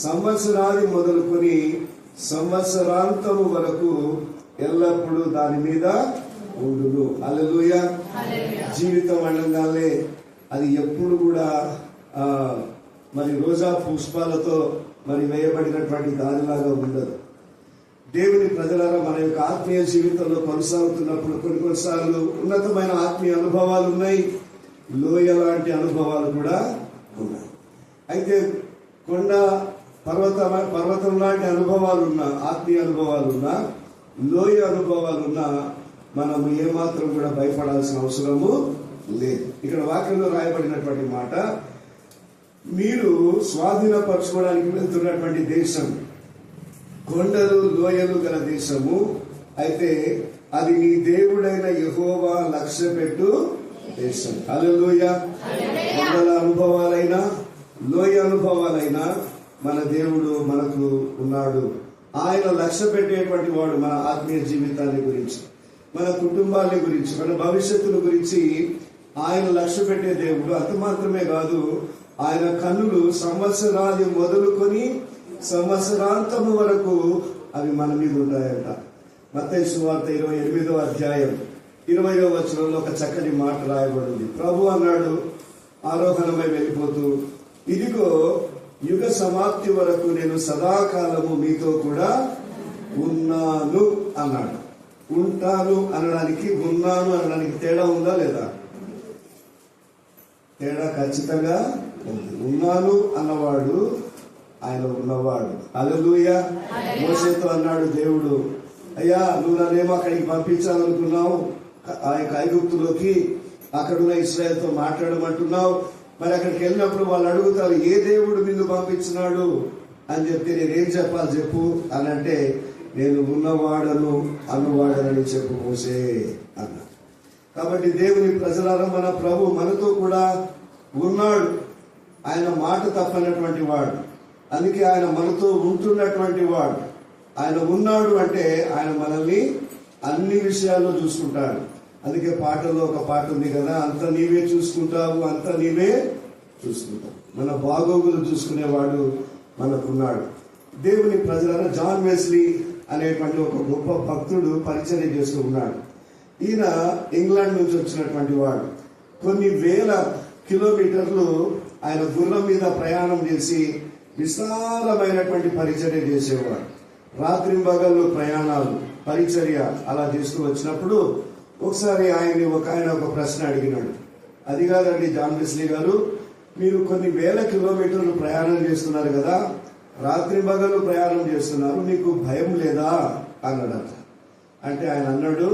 సంవత్సరాది మొదలుకొని సంవత్సరాంతము వరకు ఎల్లప్పుడూ దాని మీద ఉండును. హల్లెలూయా. జీవితం అనగానే అది ఎప్పుడు కూడా మరి రోజా పుష్పాలతో మరి వేయబడినటువంటి దానిలాగా ఉండదు. దేవుని ప్రజలారా, మన యొక్క ఆత్మీయ జీవితంలో కొనసాగుతున్నప్పుడు కొన్నిసార్లు ఉన్నతమైన ఆత్మీయ అనుభవాలు ఉన్నాయి, లోయ లాంటి అనుభవాలు కూడా ఉన్నాయి. అయితే కొండ పర్వతం లాంటి అనుభవాలున్నా, ఆత్మీయ అనుభవాలున్నా, లోయ అనుభవాలున్నా మనము ఏమాత్రం కూడా భయపడాల్సిన అవసరము లేదు. ఇక్కడ వాక్యంలో రాయబడినటువంటి మాట, మీరు స్వాధీనపరచుకోవడానికి వెళ్తున్నటువంటి దేశం కొండలు లోయలు గల దేశము, అయితే అది నీ దేవుడైన యెహోవా లక్ష్యపెట్టు దేశం. హల్లెలూయా. కొండల అనుభవాలైనా లోయ అనుభవాలైనా మన దేవుడు మనకు ఉన్నాడు. ఆయన లక్ష్య పెట్టేటువంటి వాడు మన ఆత్మీయ జీవితాన్ని గురించి, మన కుటుంబాన్ని గురించి, మన భవిష్యత్తుల గురించి ఆయన లక్ష్య పెట్టే దేవుడు. అంత మాత్రమే కాదు, ఆయన కన్నులు సంవత్సరాది మొదలుకొని సంవత్సరాంతము వరకు అవి మన మీద ఉంటాయంట. మత్తయి సువార్త 28వ అధ్యాయం 20వ వచనంలో ఒక చక్కని మాట రాయబడింది. ప్రభు అన్నాడు ఆరోహణమై వెళ్ళిపోతూ, ఇదిగో యుగ సమాప్తి వరకు నేను సదాకాలము మీతో కూడా ఉన్నాను అన్నాడు. ఉంటాను అనడానికి ఉన్నాను అనడానికి తేడా ఉందా లేదా? తేడా ఖచ్చితంగా ఉంది. ఉన్నాను అన్నవాడు ఆయన ఉన్నవాడు. హల్లెలూయా. మోషేతో అన్నాడు దేవుడు, అయ్యా నువ్వు నన్నేమో అక్కడికి పంపించాలనుకున్నావు, ఆ యొక్క ఐగుప్తులోకి, అక్కడున్న ఇశ్రాయేలుతో మాట్లాడమంటున్నావు. మరి అక్కడికి వెళ్ళినప్పుడు వాళ్ళు అడుగుతారు, ఏ దేవుడు నిన్ను పంపించినాడు అని చెప్తే నేనేం చెప్పాలి చెప్పు అని అంటే, నేను ఉన్నవాడను అన్నవాడనని చెప్పు మోసే అన్న. కాబట్టి దేవుని ప్రజలారా, మన ప్రభు మనతో కూడా ఉన్నాడు. ఆయన మాట తప్పనటువంటి వాడు. అందుకే ఆయన మనతో ఉంటున్నటువంటి వాడు. ఆయన ఉన్నాడు అంటే ఆయన మనల్ని అన్ని విషయాల్లో చూసుకుంటాడు. అందుకే పాటల్లో ఒక పాట ఉంది కదా, అంత నీవే చూసుకుంటావు, అంత నీవే చూసుకుంటావు. మన బాగోగులు చూసుకునేవాడు మనకున్నాడు. దేవుని ప్రజలను జాన్ వెస్లీ అనేటువంటి ఒక గొప్ప భక్తుడు పరిచర్య చేస్తూ ఉన్నాడు. ఈయన ఇంగ్లాండ్ నుంచి వచ్చినటువంటి వాడు. కొన్ని వేల కిలోమీటర్లు ఆయన గుర్రం మీద ప్రయాణం చేసి విస్తారమైనటువంటి పరిచర్య చేసేవాడు. రాత్రింబగళ్ళు ప్రయాణాలు, పరిచర్య అలా చేస్తూ వచ్చినప్పుడు ఒకసారి ఆయన ఒక ప్రశ్న అడిగినాడు. అది కాదండి జాన్ వెస్లీ గారు, మీరు కొన్ని వేల కిలోమీటర్లు ప్రయాణం చేస్తున్నారు కదా, రాత్రింబగళ్ళు ప్రయాణం చేస్తున్నారు, మీకు భయం లేదా అన్నాడట. అంటే ఆయన అన్నాడు,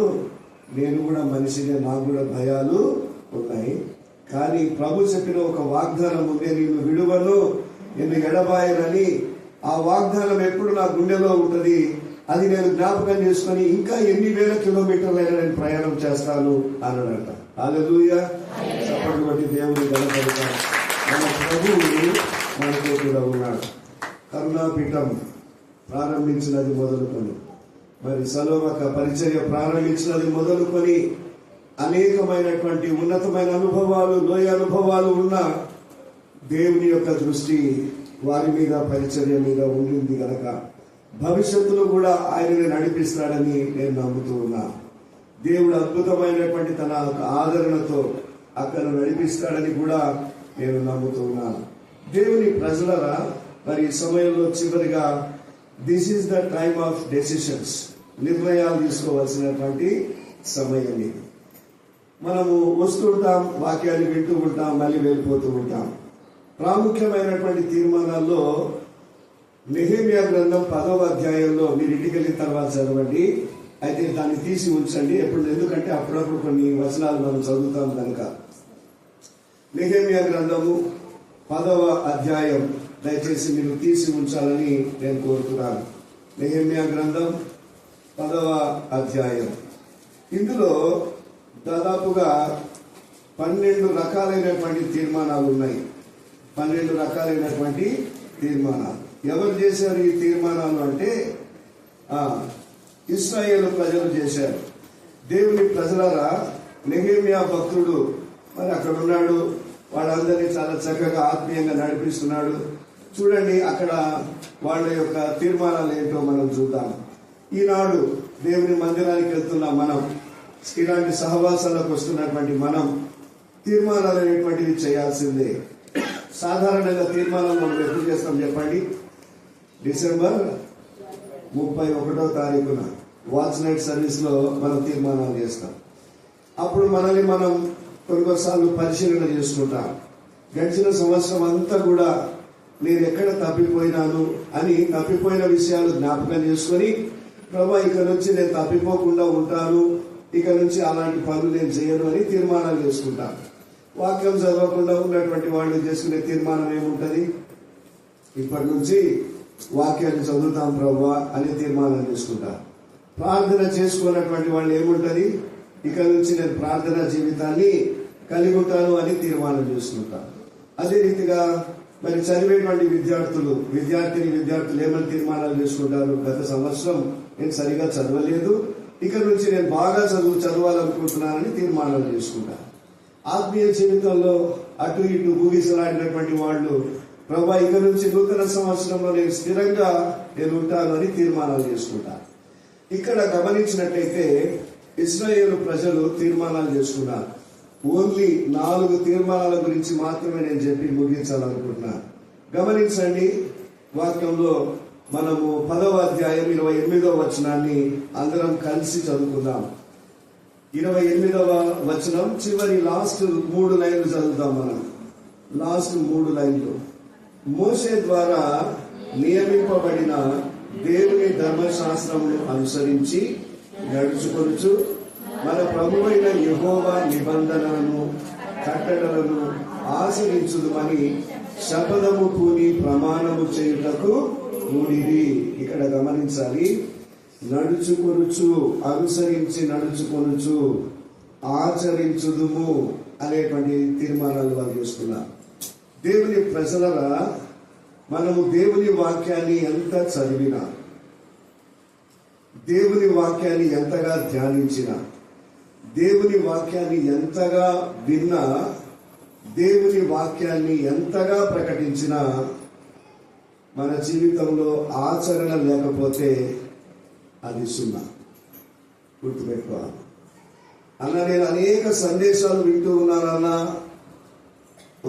నేను కూడా మనిషినే, నాకు కూడా భయాలు ఉన్నాయి, కానీ ప్రభు చెప్పిన ఒక వాగ్దానం ఉంది, నేను విడువను, నిన్ను ఎడబాయనని ఆ వాగ్దానం ఎప్పుడు నా గుండెలో ఉంటుంది. అది నేను జ్ఞాపకం చేసుకొని ఇంకా ఎన్ని వేల కిలోమీటర్లైనా నేను ప్రయాణం చేస్తాను అన్నాడట. హల్లెలూయా. చప్పట్లు బట్టి దేవుని గణపడతాను. మన ప్రభువు మనతో కూడా ఉన్నాడు. కరుణాపీఠం ప్రారంభించినది మొదలుకొని, మరి సలోమక పరిచర్య ప్రారంభించినది మొదలుకొని అనేకమైనటువంటి ఉన్నతమైన అనుభవాలు, లోయ అనుభవాలు ఉన్న దేవుని యొక్క దృష్టి వారి మీద, పరిచర్య మీద ఉండింది గనక భవిష్యత్తులో కూడా ఆయనని నడిపిస్తాడని నేను నమ్ముతూ ఉన్నా. దేవుడు అద్భుతమైనటువంటి తన ఆదరణతో అక్కడ నడిపిస్తాడని కూడా నేను నమ్ముతూ ఉన్నాను. దేవుని ప్రజలరా, మరి ఈ సమయంలో చివరిగా this is the time of decisions, నిర్ణయాలు తీసుకోవాల్సినటువంటి సమయం ఇది. మనము వస్తుంటాం, వాక్యాన్ని వింటూ ఉంటాం, మళ్ళీ వెళ్ళిపోతూ ఉంటాం. ప్రాముఖ్యమైనటువంటి తీర్మానాల్లో నెహెమ్యా గ్రంథం 10వ అధ్యాయంలో మీరు ఇంటికి వెళ్ళిన తర్వాత చదవండి. అయితే దాన్ని తీసి ఉంచండి ఎందుకంటే అప్పుడప్పుడు కొన్ని వచనాలు మనం చదువుతాం కనుక. నెహెమ్యా గ్రంథము 10వ అధ్యాయం దయచేసి మీరు తీసి ఉంచాలని నేను కోరుతున్నాను. నెహెమ్యా గ్రంథం 10వ అధ్యాయం. ఇందులో దాదాపుగా 12 రకాలైనటువంటి తీర్మానాలు ఉన్నాయి. 12 రకాలైనటువంటి తీర్మానాలు. ఎవరు చేశారు ఈ తీర్మానాలు అంటే ఇశ్రాయేలు ప్రజలు చేశారు. దేవుని ప్రజలారా, నెహెమ్యా భక్తుడు మరి అక్కడ ఉన్నాడు. వాళ్ళందరినీ చాలా చక్కగా ఆత్మీయంగా నడిపిస్తున్నాడు. చూడండి అక్కడ వాళ్ళ యొక్క తీర్మానాలు ఏంటో మనం చూద్దాం. ఈనాడు దేవుని మందిరానికి వెళ్తున్న మనం, ఇలాంటి సహవాసాలకు వస్తున్నటువంటి మనం తీర్మానాలు అనేటువంటివి చేయాల్సిందే. సాధారణంగా తీర్మానాలు మనం ఎప్పుడు చేస్తాం చెప్పండి? డిసెంబర్ 31వ తారీఖున వాచ్ నైట్ సర్వీస్ లో మనం తీర్మానాలు చేస్తాం. అప్పుడు మనల్ని మనం కొన్నిసార్లు పరిశీలన చేసుకుంటాం. గడిచిన సంవత్సరం అంతా కూడా నేను ఎక్కడ తప్పిపోయినాను అని తప్పిపోయిన విషయాలు జ్ఞాపకం చేసుకొని, ప్రభా ఇక నుంచి నేను తప్పిపోకుండా ఉంటాను, ఇక నుంచి అలాంటి పనులు నేను చేయను అని తీర్మానాలు చేసుకుంటాను. వాక్యం చదవకుండా ఉన్నటువంటి వాళ్ళు చేసుకునే తీర్మానం ఏముంటది? ఇప్పటి నుంచి వాక్యాన్ని చదువుతాం ప్రభువా అని తీర్మానం చేసుకుంటారు. ప్రార్థన చేసుకున్నటువంటి వాళ్ళు ఏముంటది? ఇక నుంచి నేను ప్రార్థన జీవితాన్ని కలిగి ఉంటాను అని తీర్మానం చేసుకుంటారు. అదే రీతిగా మరి చదివేటువంటి విద్యార్థులు ఏమని తీర్మానాలు చేసుకుంటారు? గత సంవత్సరం నేను సరిగా చదవలేదు, ఇక నుంచి నేను బాగా చదవాలనుకుంటున్నానని తీర్మానాలు చేసుకుంటారు. ఆత్మీయ జీవితంలో అటు ఇటు ఊగిసలాడినటువంటి వాళ్ళు, ప్రభా ఇక నుంచి నూతన సంవత్సరంలో నేను స్థిరంగా నేను ఉంటాను అని తీర్మానాలు చేసుకుంటారు. ఇక్కడ గమనించినట్లయితే ఇశ్రాయేలు ప్రజలు తీర్మానాలు చేసుకున్నారు. ఓన్లీ 4 తీర్మానాల గురించి మాత్రమే నేను చెప్పి ముగించాలనుకుంటున్నాను. గమనించండి, వాక్యంలో మనము 10వ అధ్యాయం 28వ వచనాన్ని అందరం కలిసి చదువుకుందాం. 28వ వచనం చివరి లాస్ట్ 3 లైన్లు చదువుతాం. మనం లాస్ట్ 3 లైన్లు. మోషే ద్వారా నియమింపబడిన దేవుని ధర్మశాస్త్రమును అనుసరించి నడుచుకొనుచు మన ప్రభువైన యెహోవా నిబంధనలను కట్టడలను ఆచరించుదుమని శపథము పూని ప్రమాణము చేయుటకు కూడిరి. ఇక్కడ గమనించాలి, నడుచుకొనుచు, అనుసరించి నడుచుకొనుచు, ఆచరించుదుము అనేటువంటి తీర్మానాలు వాళ్ళు చేసుకున్నారు. దేవుని ప్రజలరా, మనము దేవుని వాక్యాన్ని ఎంత చదివినా, దేవుని వాక్యాన్ని ఎంతగా ధ్యానించినా, దేవుని వాక్యాన్ని ఎంతగా విన్నా, దేవుని వాక్యాన్ని ఎంతగా ప్రకటించినా, మన జీవితంలో ఆచరణ లేకపోతే అది సున్నా. గుర్తుపెట్టుకోవాలి. నేను అనేక సందేశాలు వింటూ ఉన్నానన్నా,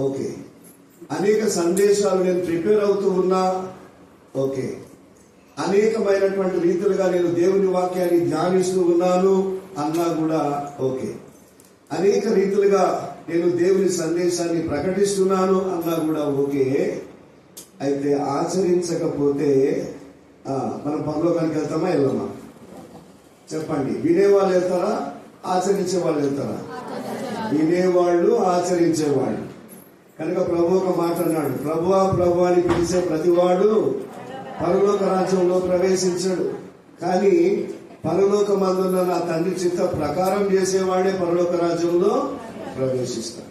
ఓకే. అనేక సందేశాలు నేను ప్రిపేర్ అవుతూ ఉన్నా, ఓకే. అనేకమైనటువంటి రీతులుగా నేను దేవుని వాక్యాన్ని ధ్యానిస్తూ ఉన్నాను అన్నా కూడా ఓకే. అనేక రీతులుగా నేను దేవుని సందేశాన్ని ప్రకటిస్తున్నాను అన్నా కూడా ఓకే. అయితే ఆచరించకపోతే మనం పరలోకానికి వెళ్తామా వెళ్ళమా? చెప్పండి. వినేవాళ్ళు వెళ్తారా, ఆచరించే వాళ్ళు వెళ్తారా? వినేవాళ్ళు, ఆచరించేవాళ్ళు. కనుక ప్రభు ఒక మాట అన్నాడు, ప్రభువా ప్రభు అని పిలిచే ప్రతివాడు పరలోక రాజ్యంలో ప్రవేశించడు, కానీ పరలోకమందున్న నా తండ్రి చిత్త ప్రకారం చేసేవాడే పరలోక రాజ్యంలో ప్రవేశిస్తాడు.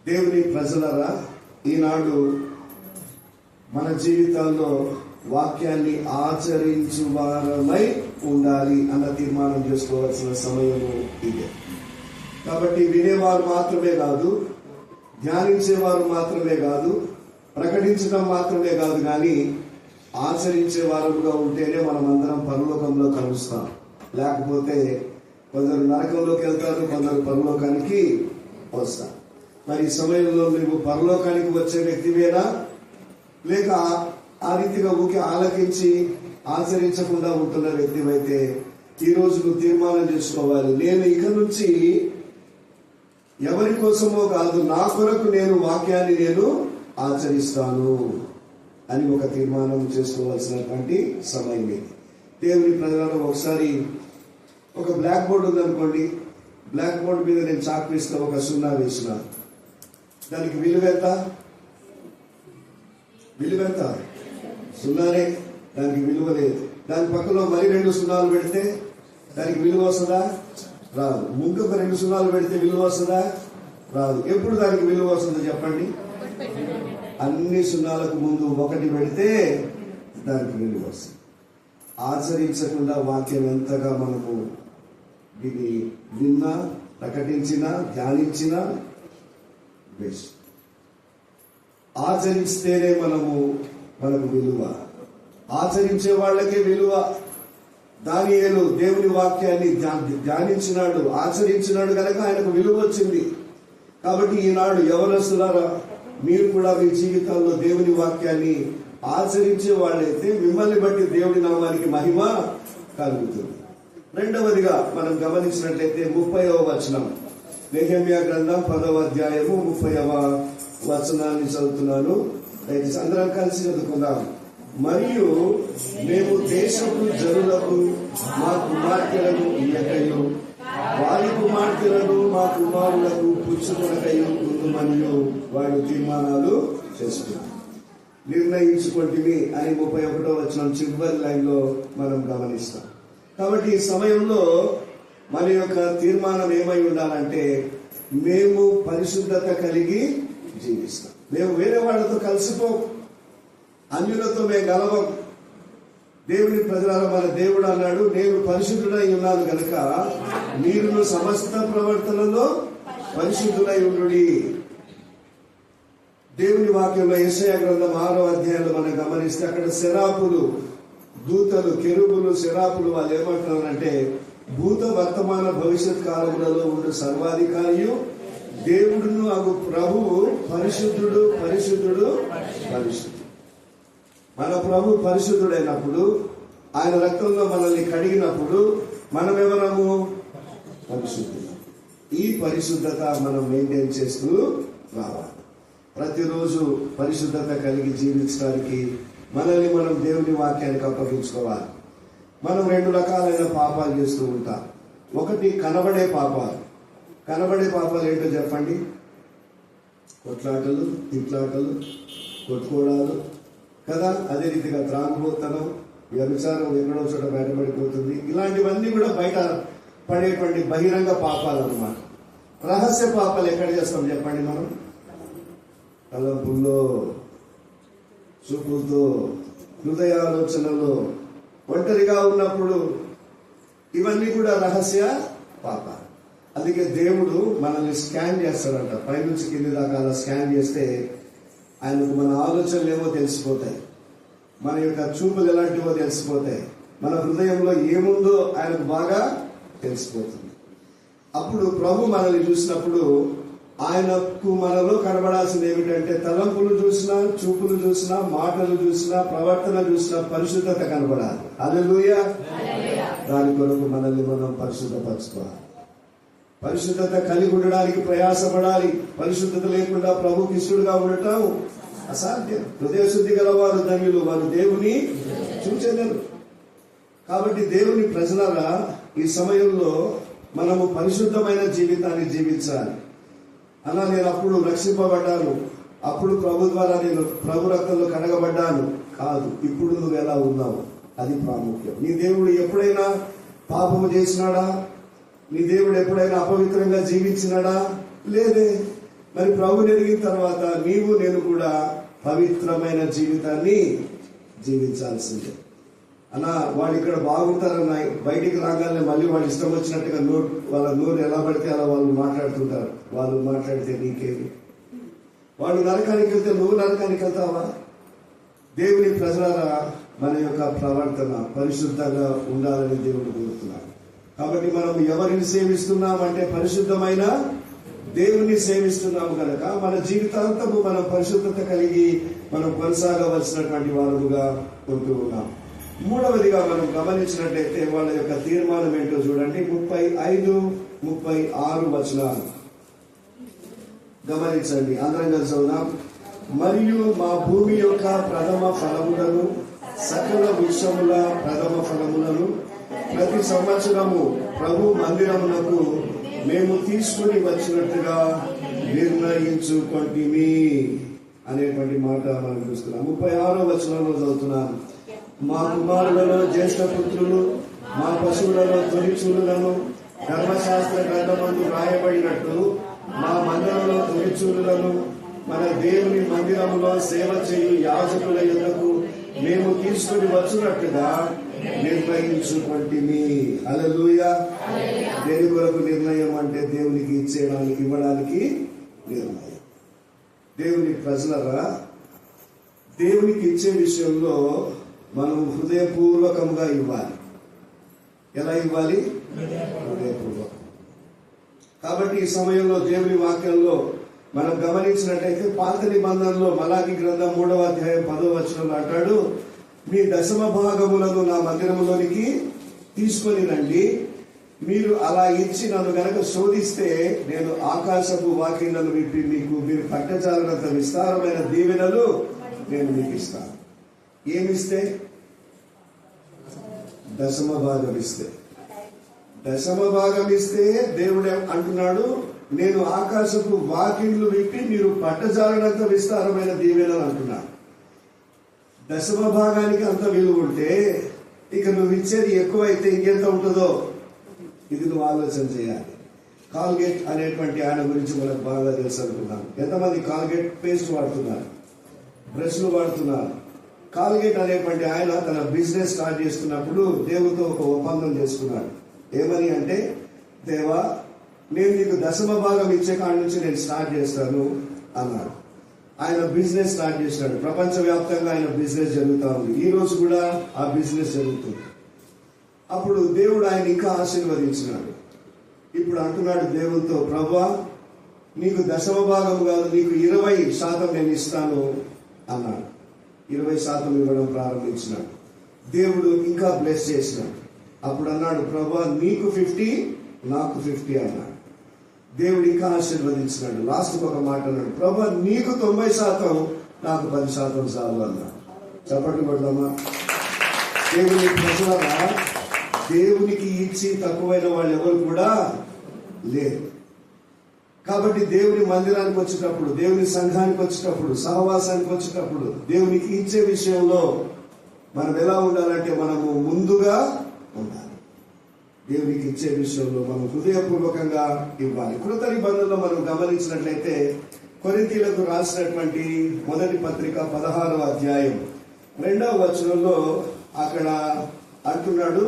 దేవుని ప్రజలరా, ఈనాడు మన జీవితాల్లో వాక్యాన్ని ఆచరించు వారమై ఉండాలి అన్న తీర్మానం చేసుకోవాల్సిన సమయము ఇదే. కాబట్టి వినేవారు మాత్రమే కాదు, ధ్యానించేవారు మాత్రమే కాదు, ప్రకటించడం మాత్రమే కాదు, కానీ ఆచరించే వారుగా ఉంటేనే మనం అందరం పరలోకంలో కలుస్తాం. లేకపోతే కొందరు నరకంలోకి వెళ్తారు, కొందరు పరలోకానికి వస్తారు. మరి ఈ సమయంలో నువ్వు పరలోకానికి వచ్చే వ్యక్తివేనా, లేక ఆ రీతిగా ఊరికి ఆలకించి ఆచరించకుండా ఉంటున్న వ్యక్తివైతే ఈరోజు నువ్వు తీర్మానం చేసుకోవాలి, నేను ఇక నుంచి ఎవరి కోసమో కాదు, నా కొరకు నేను వాక్యాన్ని నేను ఆచరిస్తాను అని ఒక తీర్మానం చేసుకోవాల్సినటువంటి సమయం ఇది. దేవుని ప్రజలను ఒకసారి ఒక బ్లాక్ బోర్డు ఉందనుకోండి, బ్లాక్ బోర్డు మీద నేను చాక్ వేసిన ఒక 0 వేసిన, దానికి విలువెంత? విలువెంత? 0నే, దానికి విలువ లేదు. దాని పక్కలో మరి 2 0 పెడితే దానికి విలువ వస్తుందా? రాదు. ముందుకు 2 0 పెడితే విలువ వస్తుందా? రాదు. ఎప్పుడు దానికి విలువ వస్తుందో చెప్పండి? అన్ని 0లకు ముందు 1 పెడితే దానికి విలువ వస్తుంది. ఆచరించకుండా వాక్యం ఎంతగా మనము దీన్ని విన్నా, ప్రకటించినా, ధ్యానించినా వేస్ట్. ఆచరిస్తేనే మనకు విలువ, ఆచరించే వాళ్ళకే విలువ. దానియేలు దేవుని వాక్యాన్ని ధ్యానించినాడు, ఆచరించినాడు కనుక ఆయనకు విలువ వచ్చింది. కాబట్టి ఈనాడు యవనస్తులారా, మీరు కూడా మీ జీవితాల్లో దేవుని వాక్యాన్ని ఆచరించే వాళ్ళైతే మిమ్మల్ని బట్టి దేవుడి నామానికి మహిమ కలుగుతుంది. రెండవదిగా మనం గమనించినట్లయితే 30వ వచనం, నెహెమ్యా గ్రంథం 10వ అధ్యాయము 30వ వచనాన్ని చదువుతున్నాను. దయచేసి అందరం కలిసి చదువుకుందాం. మరియు మేము దేశపు జనులకు మా కుమార్తెలను ఇయ్యకయు, వారి కుమార్తెలను మా కుమారులకు పుచ్చుకొనకయు ఉందుమనియు వాళ్ళు తీర్మానాలు చేసుకున్నారు. నిర్ణయించుకుంటుమి అని 31వ వచనం చివరి లైన్ లో మనం గమనిస్తాం. కాబట్టి ఈ సమయంలో మన యొక్క తీర్మానం ఏమై ఉండాలంటే, మేము పరిశుద్ధత కలిగి జీవిస్తాం. మేము వేరే వాళ్ళతో కలిసిపో, అన్యులతో మేము గలవం. దేవుని ప్రజల మన దేవుడు అన్నాడు, నేను పరిశుద్ధుడై ఉన్నాను కనుక మీరును సమస్త ప్రవర్తనలో పరిశుద్ధులై ఉండుడి. దేవుని వాక్యంలో యెషయా గ్రంథం 6వ అధ్యాయంలో మనం గమనిస్తే అక్కడ శరాపులు, దూతలు, కెరూబులు, శరాపులు వాళ్ళు ఏమంటున్నారంటే, భూత వర్తమాన భవిష్యత్ కాలములలో ఉండు సర్వాధికారియు దేవుడును అగు ప్రభువు పరిశుద్ధుడు, పరిశుద్ధుడు, పరిశుద్ధుడు. మన ప్రభు పరిశుద్ధుడైనప్పుడు, ఆయన రక్తంలో మనల్ని కడిగినప్పుడు మనం ఎవరము? పరిశుద్ధులు. ఈ పరిశుద్ధత మనం మెయింటైన్ చేస్తూ రావాలి. ప్రతిరోజు పరిశుద్ధత కలిగి జీవించడానికి మనల్ని మనం దేవుని వాక్యానికి అప్పగించుకోవాలి. మనం 2 రకాలైన పాపాలు చేస్తూ ఉంటాం. ఒకటి కనబడే పాపాలు. కనబడే పాపాలు ఏంటో చెప్పండి? కొట్లాటలు, తిట్లాటలు, కొట్టుకోవడాలు కదా. అదే రీతిగా త్రాగుబోతనం, వ్యభిచారం ఎక్కడో చోట బయటపడిపోతుంది. ఇలాంటివన్నీ కూడా బయట పడేటువంటి బహిరంగ పాపాలు అన్నమాట. రహస్య పాపాలు ఎక్కడ చేస్తాం చెప్పండి? మనం తలంపుల్లో, చూపులతో, హృదయ ఆలోచనలో, ఒంటరిగా ఉన్నప్పుడు, ఇవన్నీ కూడా రహస్య పాపాలు. అందుకే దేవుడు మనల్ని స్కాన్ చేస్తాడంట. పైనుంచి కింది దాకా అలా స్కాన్ చేస్తే ఆయనకు మన ఆలోచనలు ఏమో తెలిసిపోతాయి, మన యొక్క చూపులు ఎలాంటివో తెలిసిపోతాయి, మన హృదయంలో ఏముందో ఆయనకు బాగా తెలిసిపోతుంది. అప్పుడు ప్రభు మనల్ని చూసినప్పుడు ఆయనకు మనలో కనబడాల్సింది ఏమిటంటే, తలంపులు చూసినా, చూపులు చూసినా, మాటలు చూసినా, ప్రవర్తన చూసినా పరిశుద్ధత కనబడాలి. హల్లెలూయా. దాని కొరకు మనల్ని మనం పరిశుద్ధపరచుకోవాలి. పరిశుద్ధత కలిగి ఉండడానికి ప్రయాసపడాలి. పరిశుద్ధత లేకుండా ప్రభుకి ఇష్టడుగా ఉండటం అసాధ్యం. హృదయ శుద్ధి గలవారు ధన్యులు, వారు దేవుని చూచెదరు. కాబట్టి దేవుని ప్రజలారా, ఈ సమయంలో మనము పరిశుద్ధమైన జీవితాన్ని జీవించాలి. అలా నేను అప్పుడు రక్షింపబడ్డాను, అప్పుడు ప్రభు ద్వారా నేను ప్రభు రక్తంలో కడగబడ్డాను కాదు, ఇప్పుడు నువ్వు ఎలా ఉన్నావు అది ప్రాముఖ్యం. నీ దేవుడు ఎప్పుడైనా పాపము చేసినాడా? నీ దేవుడు ఎప్పుడైనా అపవిత్రంగా జీవించినాడా? లేదే. మరి ప్రభుని ఎరిగిన తర్వాత నీవు నేను కూడా పవిత్రమైన జీవితాన్ని జీవించాల్సిందే. అన్నా వాళ్ళు ఇక్కడ బాగుంటారన్న బయటికి రాగానే మళ్ళీ వాళ్ళు ఇష్టం వచ్చినట్టుగా వాళ్ళ నోరు ఎలా పడితే అలా వాళ్ళు మాట్లాడుతుంటారు. వాళ్ళు మాట్లాడితే నీకేమి? వాళ్ళు నరకానికి వెళ్తే నువ్వు నరకానికి వెళ్తావా? దేవుని ప్రజలారా, మన యొక్క ప్రవర్తన పరిశుద్ధంగా ఉండాలని దేవుడు కోరుతున్నాడు. కాబట్టి మనం ఎవరిని సేవిస్తున్నామంటే పరిశుద్ధమైన దేవుణ్ణి సేవిస్తున్నాము కనుక మన జీవితాంతము మనం పరిశుద్ధత కలిగి మనం కొనసాగవలసినటువంటి వారుగా ఉంటూ ఉన్నాం. మూడవదిగా మనం గమనించినట్లయితే వాళ్ళ యొక్క తీర్మానం ఏంటో చూడండి. 35, 36 వచనాలు గమనించండి. అందరం కలిసి ఉన్నాం. మరియు మా భూమి యొక్క ప్రథమ ఫలములను సకల వృక్షముల ప్రథమ ఫలములను ప్రతి సంవత్సరము ప్రభు మందిరమునకు మేము తీసుకుని వచ్చినట్టుగా నిర్ణయించుకొంటిమి అనేటువంటి మాట మనం చూస్తున్నాం. 36వ వచనంలో చదువుతున్నాను. మా కుమారులలో జ్యేష్ఠ పుత్రులు మా పశువులలో తొలిచూలులను ధర్మశాస్త్ర గ్రంథమందు రాయబడినట్టు మా మందిరంలో తొలిచూలులను మన దేవుని మందిరములో సేవ చేయు యాజకుల యొద్దకు మేము తీసుకుని వచ్చినట్టుగా నిర్ణయించుకొంటిమి. హల్లెలూయా. దేని కొరకు నిర్ణయం అంటే దేవునికి ఇవ్వడానికి నిర్ణయం. దేవుని ప్రజలరా, దేవునికి ఇచ్చే విషయంలో మనం హృదయపూర్వకంగా ఇవ్వాలి. ఎలా ఇవ్వాలి? హృదయపూర్వకం. కాబట్టి ఈ సమయంలో దేవుని వాక్యంలో మనం గమనించినట్లయితే పాత నిబంధనలో మలాకి గ్రంథం 3వ అధ్యాయం 10వ వచనంలో అంటాడు, మీ దశమ భాగములను నా మందిరములోనికి తీసుకొని రండి. మీరు అలా ఇచ్చి నన్ను గనక శోధిస్తే నేను ఆకాశపు వాకిళ్లను విప్పి మీరు పట్టజాలనంత విస్తారమైన దీవెనలు నేను మీకు ఇస్తాను. ఏమిస్తే? దశమ భాగం ఇస్తే. దశమ భాగం ఇస్తే దేవుడే అంటున్నాడు, నేను ఆకాశపు వాకిళ్లు విప్పి మీరు పట్టజాలనంత విస్తారమైన దీవెనలు అంటున్నాడు. దశమ భాగానికి అంత విలువ ఉంటే ఇక నువ్వు ఇచ్చేది ఎక్కువైతే ఇంకెంత ఉంటుందో ఇది నువ్వు ఆలోచన చేయాలి. కాల్గేట్ అనేటువంటి ఆయన గురించి మనకు బాగా తెలుసు అనుకున్నాను. ఎంతమంది కాల్గేట్ పేస్ట్ వాడుతున్నారు, బ్రష్లు వాడుతున్నారు? కాల్గేట్ అనేటువంటి ఆయన తన బిజినెస్ స్టార్ట్ చేస్తున్నప్పుడు దేవుడితో ఒక ఒప్పందం చేసుకున్నాడు. ఏమని అంటే, దేవా, నేను నీకు దశమ భాగం ఇచ్చే కాడి నుంచి నేను స్టార్ట్ చేస్తాను అన్నాడు. ఆయన బిజినెస్ స్టార్ట్ చేసినాడు. ప్రపంచవ్యాప్తంగా ఆయన బిజినెస్ జరుగుతూ ఉంది. ఈ రోజు కూడా ఆ బిజినెస్ జరుగుతుంది. అప్పుడు దేవుడు ఆయన ఇంకా ఆశీర్వదించినాడు. ఇప్పుడు అంటున్నాడు దేవుడితో, ప్రభువా, నీకు దశమ భాగం కాదు, నీకు 20% నేను ఇస్తాను అన్నాడు. 20% ఇవ్వడం ప్రారంభించినాడు. దేవుడు ఇంకా బ్లెస్ చేసినాడు. అప్పుడు అన్నాడు, ప్రభువా, నీకు 50, నాకు 50 అన్నాడు. దేవుడు ఇంకా ఆశీర్వదించినాడు. లాస్ట్ ఒక మాట అన్నాడు, ప్రభువా, నీకు 90%, నాకు 10% చాలు అన్నాడు. చప్పట్లు కొడదామా? దేవుని ప్రజలారా, దేవునికి ఇచ్చి తక్కువైన వాళ్ళు ఎవరు కూడా లేరు. కాబట్టి దేవుని మందిరానికి వచ్చేటప్పుడు, దేవుని సంఘానికి వచ్చేటప్పుడు, సహవాసానికి వచ్చేటప్పుడు దేవునికి ఇచ్చే విషయంలో మనం ఎలా ఉండాలంటే మనము ముందుగా ఉండాలి. దేవునికి ఇచ్చే విషయంలో మనం హృదయపూర్వకంగా ఇవ్వాలి. కృత నిబంధనలో మనం గమనించినట్లయితే కొరింథీయులకు రాసినటువంటి మొదటి పత్రిక 16వ అధ్యాయం 2వ వచనంలో అక్కడ అంటున్నాడు,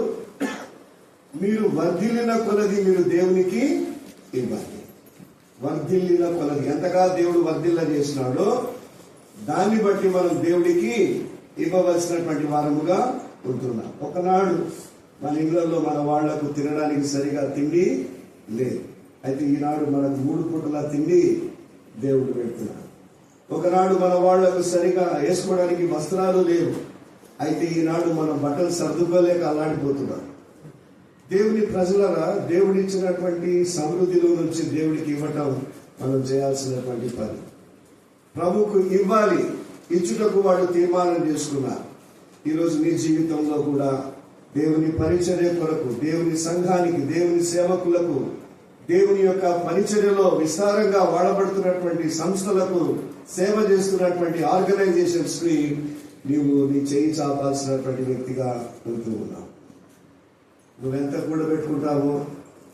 మీరు వర్ధిల్లిన కొలది మీరు దేవునికి ఇవ్వాలి. వర్ధిల్లిన కొలది, ఎంతగా దేవుడు వర్ధిల్ల చేసినాడో దాన్ని బట్టి మనం దేవుడికి ఇవ్వవలసినటువంటి వారముగా ఉంటున్నాం. ఒకనాడు మన ఇళ్లలో మన వాళ్లకు తినడానికి సరిగా తిండి లేదు. అయితే ఈనాడు మనకు 3 పూటల తిండి దేవుడు పెడుతున్నాడు. ఒకనాడు మన వాళ్లకు సరిగా వేసుకోవడానికి వస్త్రాలు లేవు. అయితే ఈనాడు మనం బట్టలు సర్దుకోలేక అలాంటిపోతున్నాం. దేవుని ప్రజలరా, దేవుడిచ్చినటువంటి సమృద్ధిలో నుంచి దేవుడికి ఇవ్వటం మనం చేయాల్సినటువంటి పని. ప్రభుకు ఇవ్వాలి, ఇచ్చుటకు వాడు తీర్మానం చేసుకున్నారు. ఈరోజు నీ జీవితంలో కూడా దేవుని పరిచర్య కొరకు, దేవుని సంఘానికి, దేవుని సేవకులకు, దేవుని యొక్క పరిచర్యలో విస్తారంగా వాడబడుతున్నటువంటి సంస్థలకు సేవ చేస్తున్నటువంటి ఆర్గనైజేషన్స్ కి నీవు నీ చేయి చాపాల్సినటువంటి వ్యక్తిగా ఉంటూ ఉన్నావు. నువ్వెంత కూడబెట్టుకుంటావో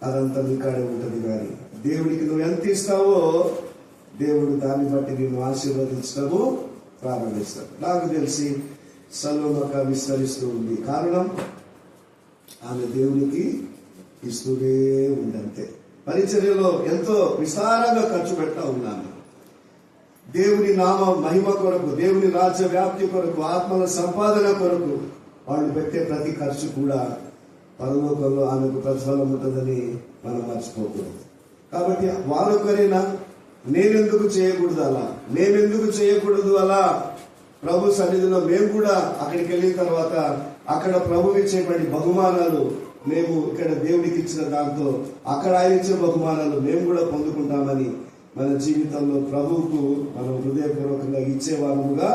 అదంతా నీ కాడే ఉంటుంది. కానీ దేవుడికి నువ్వు ఎంత ఇస్తావో దేవుడు దాన్ని బట్టి నిన్ను ఆశీర్వదించడము ప్రారంభిస్తాడు. నాకు తెలిసి సలోమక విస్తరిస్తూ ఉంది. కారణం ఆమె దేవునికి ఇస్తూనే ఉందంతే. పరిచర్యలో ఎంతో విస్తారంగా ఖర్చు పెడతా ఉన్నాను. దేవుని నామ మహిమ కొరకు, దేవుని రాజ్య వ్యాప్తి కొరకు, ఆత్మల సంపాదన కొరకు వాళ్ళు పెట్టే ప్రతి ఖర్చు కూడా పరలోకంలో ఆమెకు ప్రతిఫలం ఉంటుందని మనం మర్చిపోకూడదు. కాబట్టి వారొకరైనా నేనెందుకు చేయకూడదు అలా ప్రభు సన్నిధిలో మేము కూడా అక్కడికి వెళ్ళిన తర్వాత అక్కడ ప్రభు ఇచ్చేటువంటి బహుమానాలు మేము ఇక్కడ దేవుడికి ఇచ్చిన దాంతో అక్కడ ఆయన ఇచ్చిన బహుమానాలు మేము కూడా పొందుకుంటామని మన జీవితంలో ప్రభువుకు మనం హృదయపూర్వకంగా ఇచ్చేవారముగా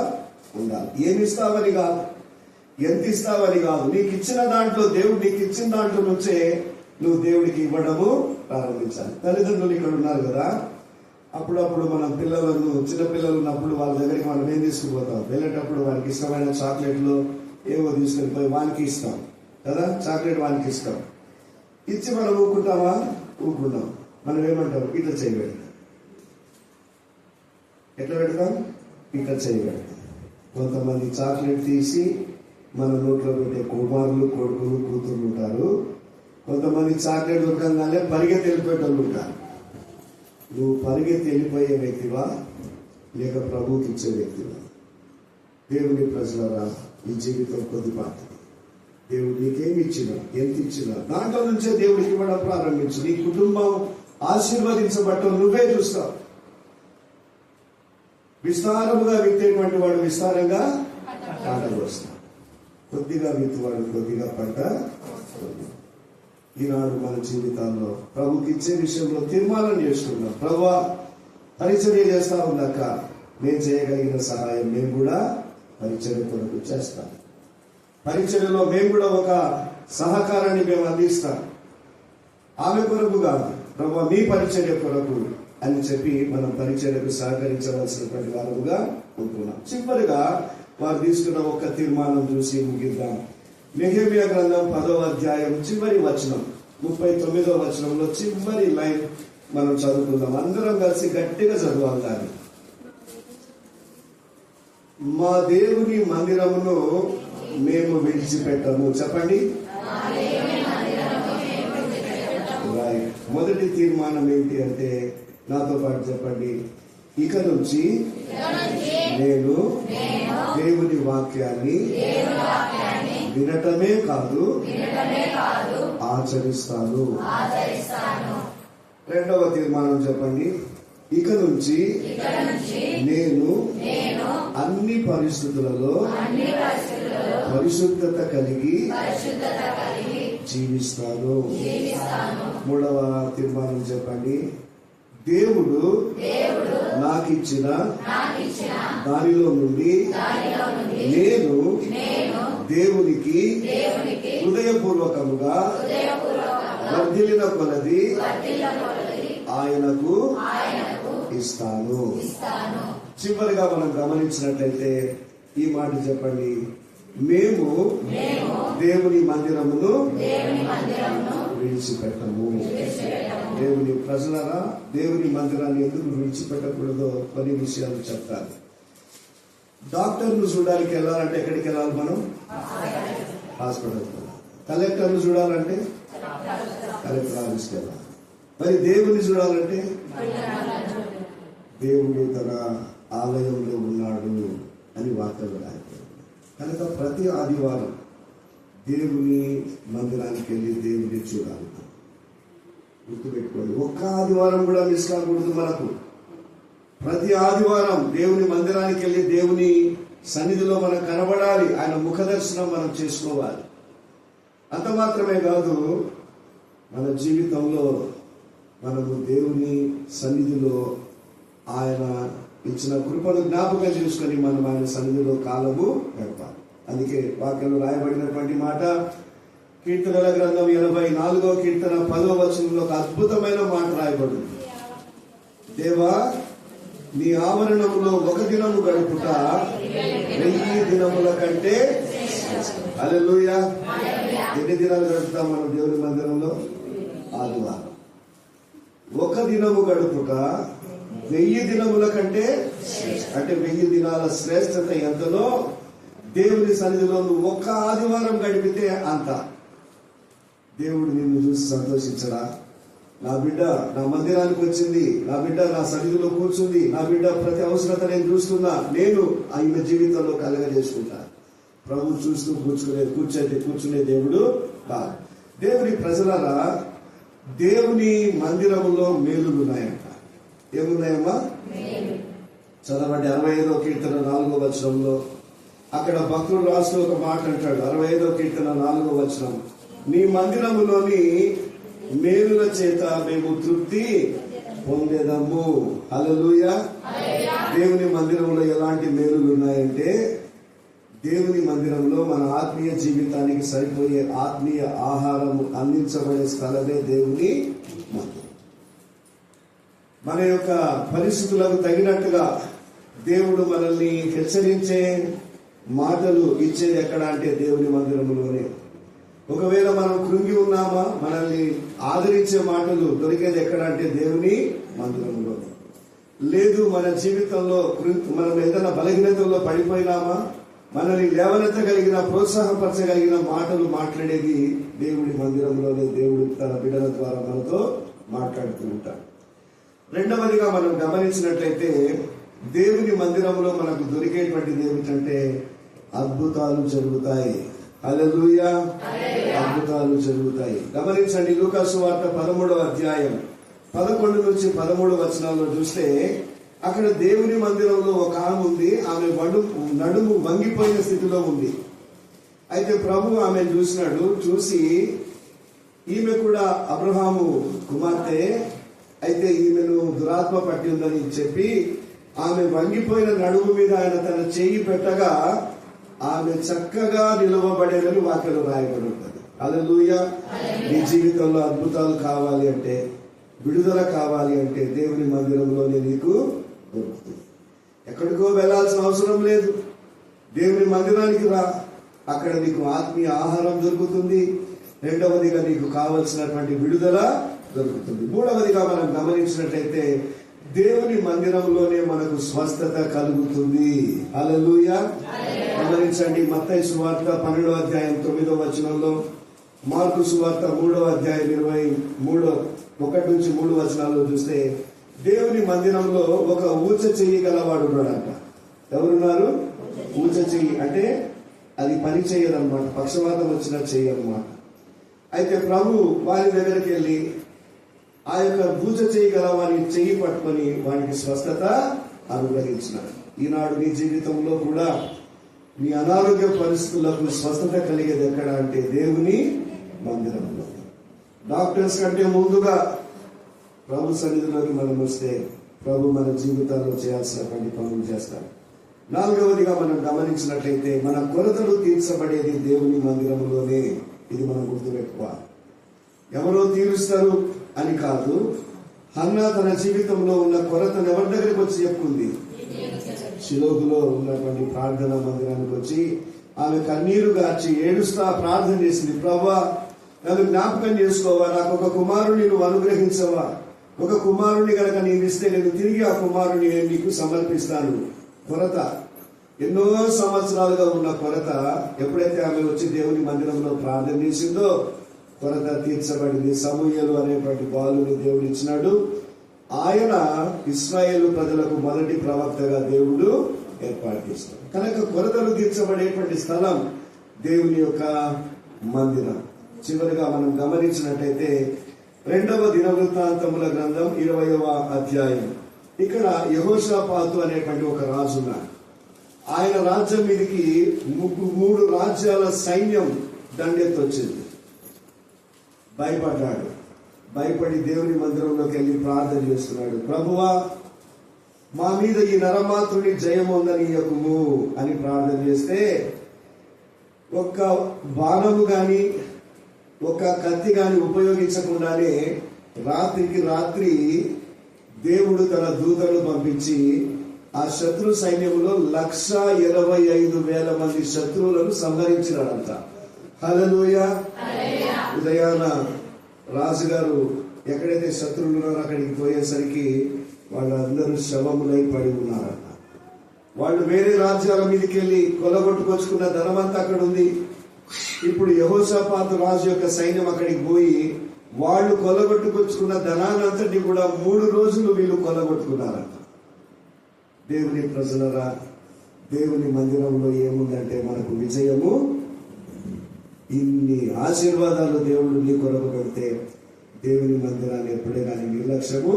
ఉండాలి. ఏమిస్తావని కాదు, ఎంత ఇస్తావని కాదు, నీకు ఇచ్చిన దాంట్లో దేవుడు నీకు ఇచ్చిన దాంట్లో నుంచే నువ్వు దేవుడికి ఇవ్వడము ప్రారంభించాలి. తల్లిదండ్రులు ఇక్కడ ఉన్నారు కదా, అప్పుడప్పుడు మనం చిన్నపిల్లలు ఉన్నప్పుడు వాళ్ళ దగ్గరికి మనం ఏం తీసుకుపోతాం, వెళ్ళేటప్పుడు వారికి ఇష్టమైన చాక్లెట్లు ఏవో తీసుకొని పోయి వానికి ఇస్తాం కదా, చాక్లెట్ వానికి ఇస్తాం. ఇచ్చి మనం ఊరుకుంటాం. మనం ఏమంటాం, ఇట్లా చేయబెడతాం. ఎట్లా పెడతాం? ఇట్లా చేయబెడతాం. కొంతమంది చాక్లెట్ తీసి మన నోట్లో పెట్టే కుమారులు, కొడుకులు, కూతుర్లు ఉంటారు. కొంతమంది చాక్లెట్ దొరకంగానే పరిగెత్తి వెళ్ళిపోయేటోళ్ళు ఉంటారు. నువ్వు పరిగెత్తి వెళ్ళిపోయే వ్యక్తివా లేక ప్రభువుకి ఇచ్చే వ్యక్తివా? దేవుని ప్రజలరా, ఈ జీవితం కొద్దిపాటి. దేవుడు నీకేమి ఇచ్చినా, ఎంత ఇచ్చినా దాంట్లో నుంచే దేవుడికి ఇవ్వడం ప్రారంభించు. నీ కుటుంబం ఆశీర్వదించబట్టం నువ్వే చూస్తావు. విస్తారముగా విత్తేటువంటి వాడు విస్తారంగా పంట వస్తాడు. కొద్దిగా విత్తువాడు కొద్దిగా పంట. ఈనాడు మన జీవితాల్లో ప్రభుకి ఇచ్చే విషయంలో తీర్మానం చేసుకున్నాం. ప్రభువా, పరిచర్య చేస్తా ఉన్నాక నేను చేయగలిగిన సహాయం మేము కూడా పరిచర్య కొరకు చేస్తాం. పరిచర్యలో మేము కూడా ఒక సహకారాన్ని మేము అందిస్తాం. ఆమె కొరకు కాదు, ప్రభువా మీ పరిచర్య కొరకు అని చెప్పి మనం పరిచర్యకు సహకరించవలసినటువంటి వారుగా ఉంటున్నాం. చివరిగా వారు తీసుకున్న ఒక తీర్మానం చూసి ముగిద్దాం. నెహెమ్యా గ్రంథం 10వ అధ్యాయం చివరి వచనం 39వ వచనంలో చివరి లైన్ మనం చదువుకుందాం. అందరం కలిసి గట్టిగా చదవాలి. దాన్ని, మా దేవుని మందిరమును మేము విడిచిపెట్టము. చెప్పండి. మొదటి తీర్మానం ఏంటి అంటే, నాతో పాటు చెప్పండి, ఇక నుంచి నేను దేవుని వాక్యాన్ని వినటమే కాదు ఆచరిస్తాను. రెండవ తీర్మానం చెప్పండి, ఇక నుంచి నేను అన్ని పరిస్థితులలో పరిశుద్ధత కలిగి జీవిస్తాను. మూడవ తీర్మానం చెప్పండి, దేవుడు నాకిచ్చిన దానిలో నుండి నేను దేవునికి హృదయపూర్వకముగా వర్ధిల్లిన కొలది ఆయనకు ఇస్తాను. చివరిగా మనం గమనించినట్లయితే ఈ మాట చెప్పండి, మేము దేవుని మందిరమును విడిచిపెట్టము. దేవుని ప్రజలరా, దేవుని మందిరాన్ని ఎందుకు విడిచిపెట్టకూడదో కొన్ని విషయాలు చెప్తాను. డాక్టర్ను చూడడానికి వెళ్ళాలంటే ఎక్కడికి వెళ్ళాలి? మనం హాస్పిటల్కి వెళ్ళాలి. కలెక్టర్ను చూడాలంటే కలెక్టర్ ఆఫీస్కి వెళ్ళాలి. మరి దేవుని చూడాలంటే దేవుడు తన ఆలయంలో ఉన్నాడు అని వార్తలు రాయబడింది. కనుక ప్రతి ఆదివారం దేవుని మందిరానికి వెళ్ళి దేవుని చూడాలి. గుర్తుపెట్టుకోండి, ఒక్క ఆదివారం కూడా మిస్ కాకూడదు. మనకు ప్రతి ఆదివారం దేవుని మందిరానికి వెళ్ళి దేవుని సన్నిధిలో మనం కనబడాలి. ఆయన ముఖ దర్శనం మనం చేసుకోవాలి. అంత మాత్రమే కాదు, మన జీవితంలో మనము దేవుని సన్నిధిలో ఆయన ఇచ్చిన కృపను జ్ఞాపకం చేసుకొని మనం ఆయన సన్నిధిలో కాలము గడపాలి. అందుకే వాక్యంలో రాయబడినటువంటి మాట, కీర్తనల గ్రంథం 84వ కీర్తన 10వ వచనంలో ఒక అద్భుతమైన మాట రాయబడింది. దేవా, నీ ఆవరణంలో ఒక దినము గడుపుట 1000 దినముల కంటే. హల్లెలూయా. ఎన్ని దినాలు గడుపుతాం మనం దేవుని మందిరంలో? ఆదివారం. ఒక దినము గడుపుట 1000 దినముల కంటే. అంటే 1000 దినాల శ్రేష్టత ఎంతలో దేవుని సన్నిధిలో నువ్వు ఒక్క ఆదివారం గడిపితే అంత. దేవుడు నిన్ను చూసి సంతోషించడా? నా బిడ్డ నా మందిరానికి వచ్చింది, నా బిడ్డ నా సన్నిధిలో కూర్చుంది, నా బిడ్డ ప్రతి అవసరత నేను చూస్తున్నా, నేను ఆయన జీవితంలో కలగజేసుకుంటా. ప్రభు చూస్తూ కూర్చునే దేవుడు కాదు. దేవుని ప్రజలారా, దేవుని మందిరములో మేలులు ఉన్నాయంట. ఏమున్నాయమ్మా? చదవండి 65వ కీర్తన 4వ వచనంలో. అక్కడ భక్తుడు రాస్తూ ఒక మాట అంటాడు. 65వ కీర్తన 4వ వచనం, నీ మందిరములోని మేలుల చేత మేము తృప్తి పొందేదము. హల్లెలూయా. దేవుని మందిరంలో ఎలాంటి మేలులు ఉన్నాయంటే, దేవుని మందిరంలో మన ఆత్మీయ జీవితానికి సరిపోయే ఆత్మీయ ఆహారము అందించబడే స్థలమే దేవుని మందిరం. మన యొక్క పరిస్థితులకు తగినట్టుగా దేవుడు మనల్ని హెచ్చరించే మాటలు ఇచ్చేది ఎక్కడ అంటే దేవుని మందిరంలోనే. ఒకవేళ మనం కృంగి ఉన్నామా, మనల్ని ఆదరించే మాటలు దొరికేది ఎక్కడ అంటే దేవుని మందిరంలో. లేదు, మన జీవితంలో మనం ఏదైనా బలహీనతల్లో పడిపోయినామా, మనల్ని లేవనెత్తగలిగిన ప్రోత్సాహపరచగలిగిన మాటలు మాట్లాడేది దేవుడి మందిరంలోనే. దేవుడు తన బిడ్డల ద్వారా మనతో మాట్లాడుతూ ఉంటాడు. రెండవదిగా మనం గమనించినట్లయితే, దేవుని మందిరంలో మనకు దొరికేటువంటిది ఏమిటంటే అద్భుతాలు జరుగుతాయి. హల్లెలూయా. అద్భుతాలు జరుగుతాయి. గమనించండి, లూకా సువార్త 13వ అధ్యాయం 11 నుంచి 13 వచనాల్లో చూస్తే, అక్కడ దేవుని మందిరంలో ఒక ఆమె ఉంది. ఆమె నడుము వంగిపోయిన స్థితిలో ఉంది. అయితే ప్రభు ఆమెను చూసినాడు. చూసి ఈమె కూడా అబ్రహాము కుమార్తె, అయితే ఈమెను దురాత్మ పట్టి ఉందని చెప్పి ఆమె వంగిపోయిన నడుము మీద ఆయన తన చేయి పెట్టగా ఆమె చక్కగా నిలవబడేదని వాక్యంలో రాయబడి ఉంటుంది. హల్లెలూయా. నీ జీవితంలో అద్భుతాలు కావాలి అంటే, విడుదల కావాలి అంటే దేవుని మందిరంలోనే నీకు దొరుకుతుంది. ఎక్కడికో వెళ్లాల్సిన అవసరం లేదు. దేవుని మందిరానికి రా, అక్కడ నీకు ఆత్మీయ ఆహారం దొరుకుతుంది. రెండవదిగా నీకు కావలసినటువంటి విడుదల దొరుకుతుంది. మూడవదిగా మనం గమనించినట్లయితే, దేవుని మందిరంలోనే మనకు స్వస్థత కలుగుతుంది. హల్లెలూయా. గమనించండి, మత్తయి సువార్త 12వ అధ్యాయం 9వ వచనంలో, మార్కు సువార్త 3వ అధ్యాయం 1 నుంచి 3 వచనాల్లో చూస్తే, దేవుని మందిరంలో ఒక ఊచ చెయ్యి గలవాడు ఉన్నాడంట. ఎవరున్నారు? ఊచ చెయ్యి అంటే అది పని చేయదన్నమాట, పక్షవాతం వచ్చిన చెయ్యి అన్నమాట. అయితే ప్రభు వారి దగ్గరికి వెళ్ళి ఆ యొక్క ఊచ చెయ్యి గల వారి చెయ్యి పట్టుకొని వారికి స్వస్థత అనుగ్రహించినాడు. ఈనాడు నీ జీవితంలో కూడా నీ అనారోగ్య పరిస్థితులకు స్వస్థత కలిగేది ఎక్కడ అంటే దేవుని మందిరంలో. డాక్టర్స్ కంటే ముందుగా ప్రభు సన్నిధిలోకి మనం వస్తే ప్రభు మన జీవితాల్లో చేయాల్సినటువంటి పనులు చేస్తాడు. నాలుగవదిగా మనం గమనించినట్లయితే, మన కొరతలు తీర్చబడేది దేవుని మందిరంలోనే. ఇది మనం గుర్తుపెట్టుకోవాలి. ఎవరో తీరుస్తారు అని కాదు. హన్నా తన జీవితంలో ఉన్న కొరతను ఎవరి దగ్గరికి వచ్చి చెప్పుకుంది? షిలోహులో ఉన్నటువంటి ప్రార్థనా మందిరానికి వచ్చి ఆమె కన్నీరు గార్చి ఏడుస్తా ప్రార్థన చేసింది. ప్రభువా, నన్ను జ్ఞాపకం చేసుకోవా, నాకు ఒక కుమారుని నువ్వు అనుగ్రహించవా, ఒక కుమారుని కనుక నేను ఇస్తే నేను తిరిగి ఆ కుమారుని నీకు సమర్పిస్తాను. కొరత, ఎన్నో సంవత్సరాలుగా ఉన్న కొరత ఎప్పుడైతే ఆమె వచ్చి దేవుని మందిరంలో ప్రార్థన చేసిందో కొరత తీర్చబడింది. సమూయేలు అనేటువంటి బాలుని దేవుడు ఇచ్చినాడు. ఆయన ఇశ్రాయేలు ప్రజలకు మొదటి ప్రవక్తగా దేవుడు ఏర్పాటు చేస్తాడు. కనుక కొరతలు తీర్చబడేటువంటి స్థలం దేవుని యొక్క మందిరం. చివరిగా మనం గమనించినట్టయితే, 2వ దినవృత్తాంతముల గ్రంథం 20వ అధ్యాయం. ఇక్కడ యెహోషాపాతు అనేటువంటి ఒక రాజు ఉన్నాడు. ఆయన రాజ్యం మీదకి 3 రాజ్యాల సైన్యం దండెత్తొచ్చింది. భయపడ్డాడు. భయపడి దేవుని మందిరంలోకి వెళ్ళి ప్రార్థన చేస్తున్నాడు. ప్రభువా, మా మీద ఈ నరమాత్రుని జయం ఉందనీయకుము అని ప్రార్థన చేస్తే ఒక్క బాణము గాని ఒక కత్తి గాని ఉపయోగించకుండానే రాత్రికి రాత్రి దేవుడు తన దూతలు పంపించి ఆ శత్రు సైన్యంలో 1,25,000 మంది శత్రువులను సంహరించినాడంట. హల్లెలూయా. ఉదయాన రాజుగారు ఎక్కడైతే శత్రువులు ఉన్నారో అక్కడికి పోయేసరికి వాళ్ళందరూ శవములై పడి ఉన్నారంట. వాళ్ళు వేరే రాజ్యాల మీదకి వెళ్ళి కొల్లగొట్టుకొచ్చుకున్న ధనమంతా అక్కడ ఉంది. ఇప్పుడు యెహోషాపాతు రాజు యొక్క సైన్యం అక్కడికి పోయి వాళ్ళు కొల్లగొట్టుకొచ్చుకున్న ధనానంతటి కూడా 3 రోజులు వీళ్ళు కొల్లగొట్టుకున్నారంట. దేవుని ప్రజలరా, దేవుని మందిరంలో ఏముందంటే మనకు విజయము. ఇన్ని ఆశీర్వాదాలు దేవుడు నీ కొరకు పెడితే దేవుని మందిరాన్ని ఎప్పుడే కానీ నిర్లక్ష్యము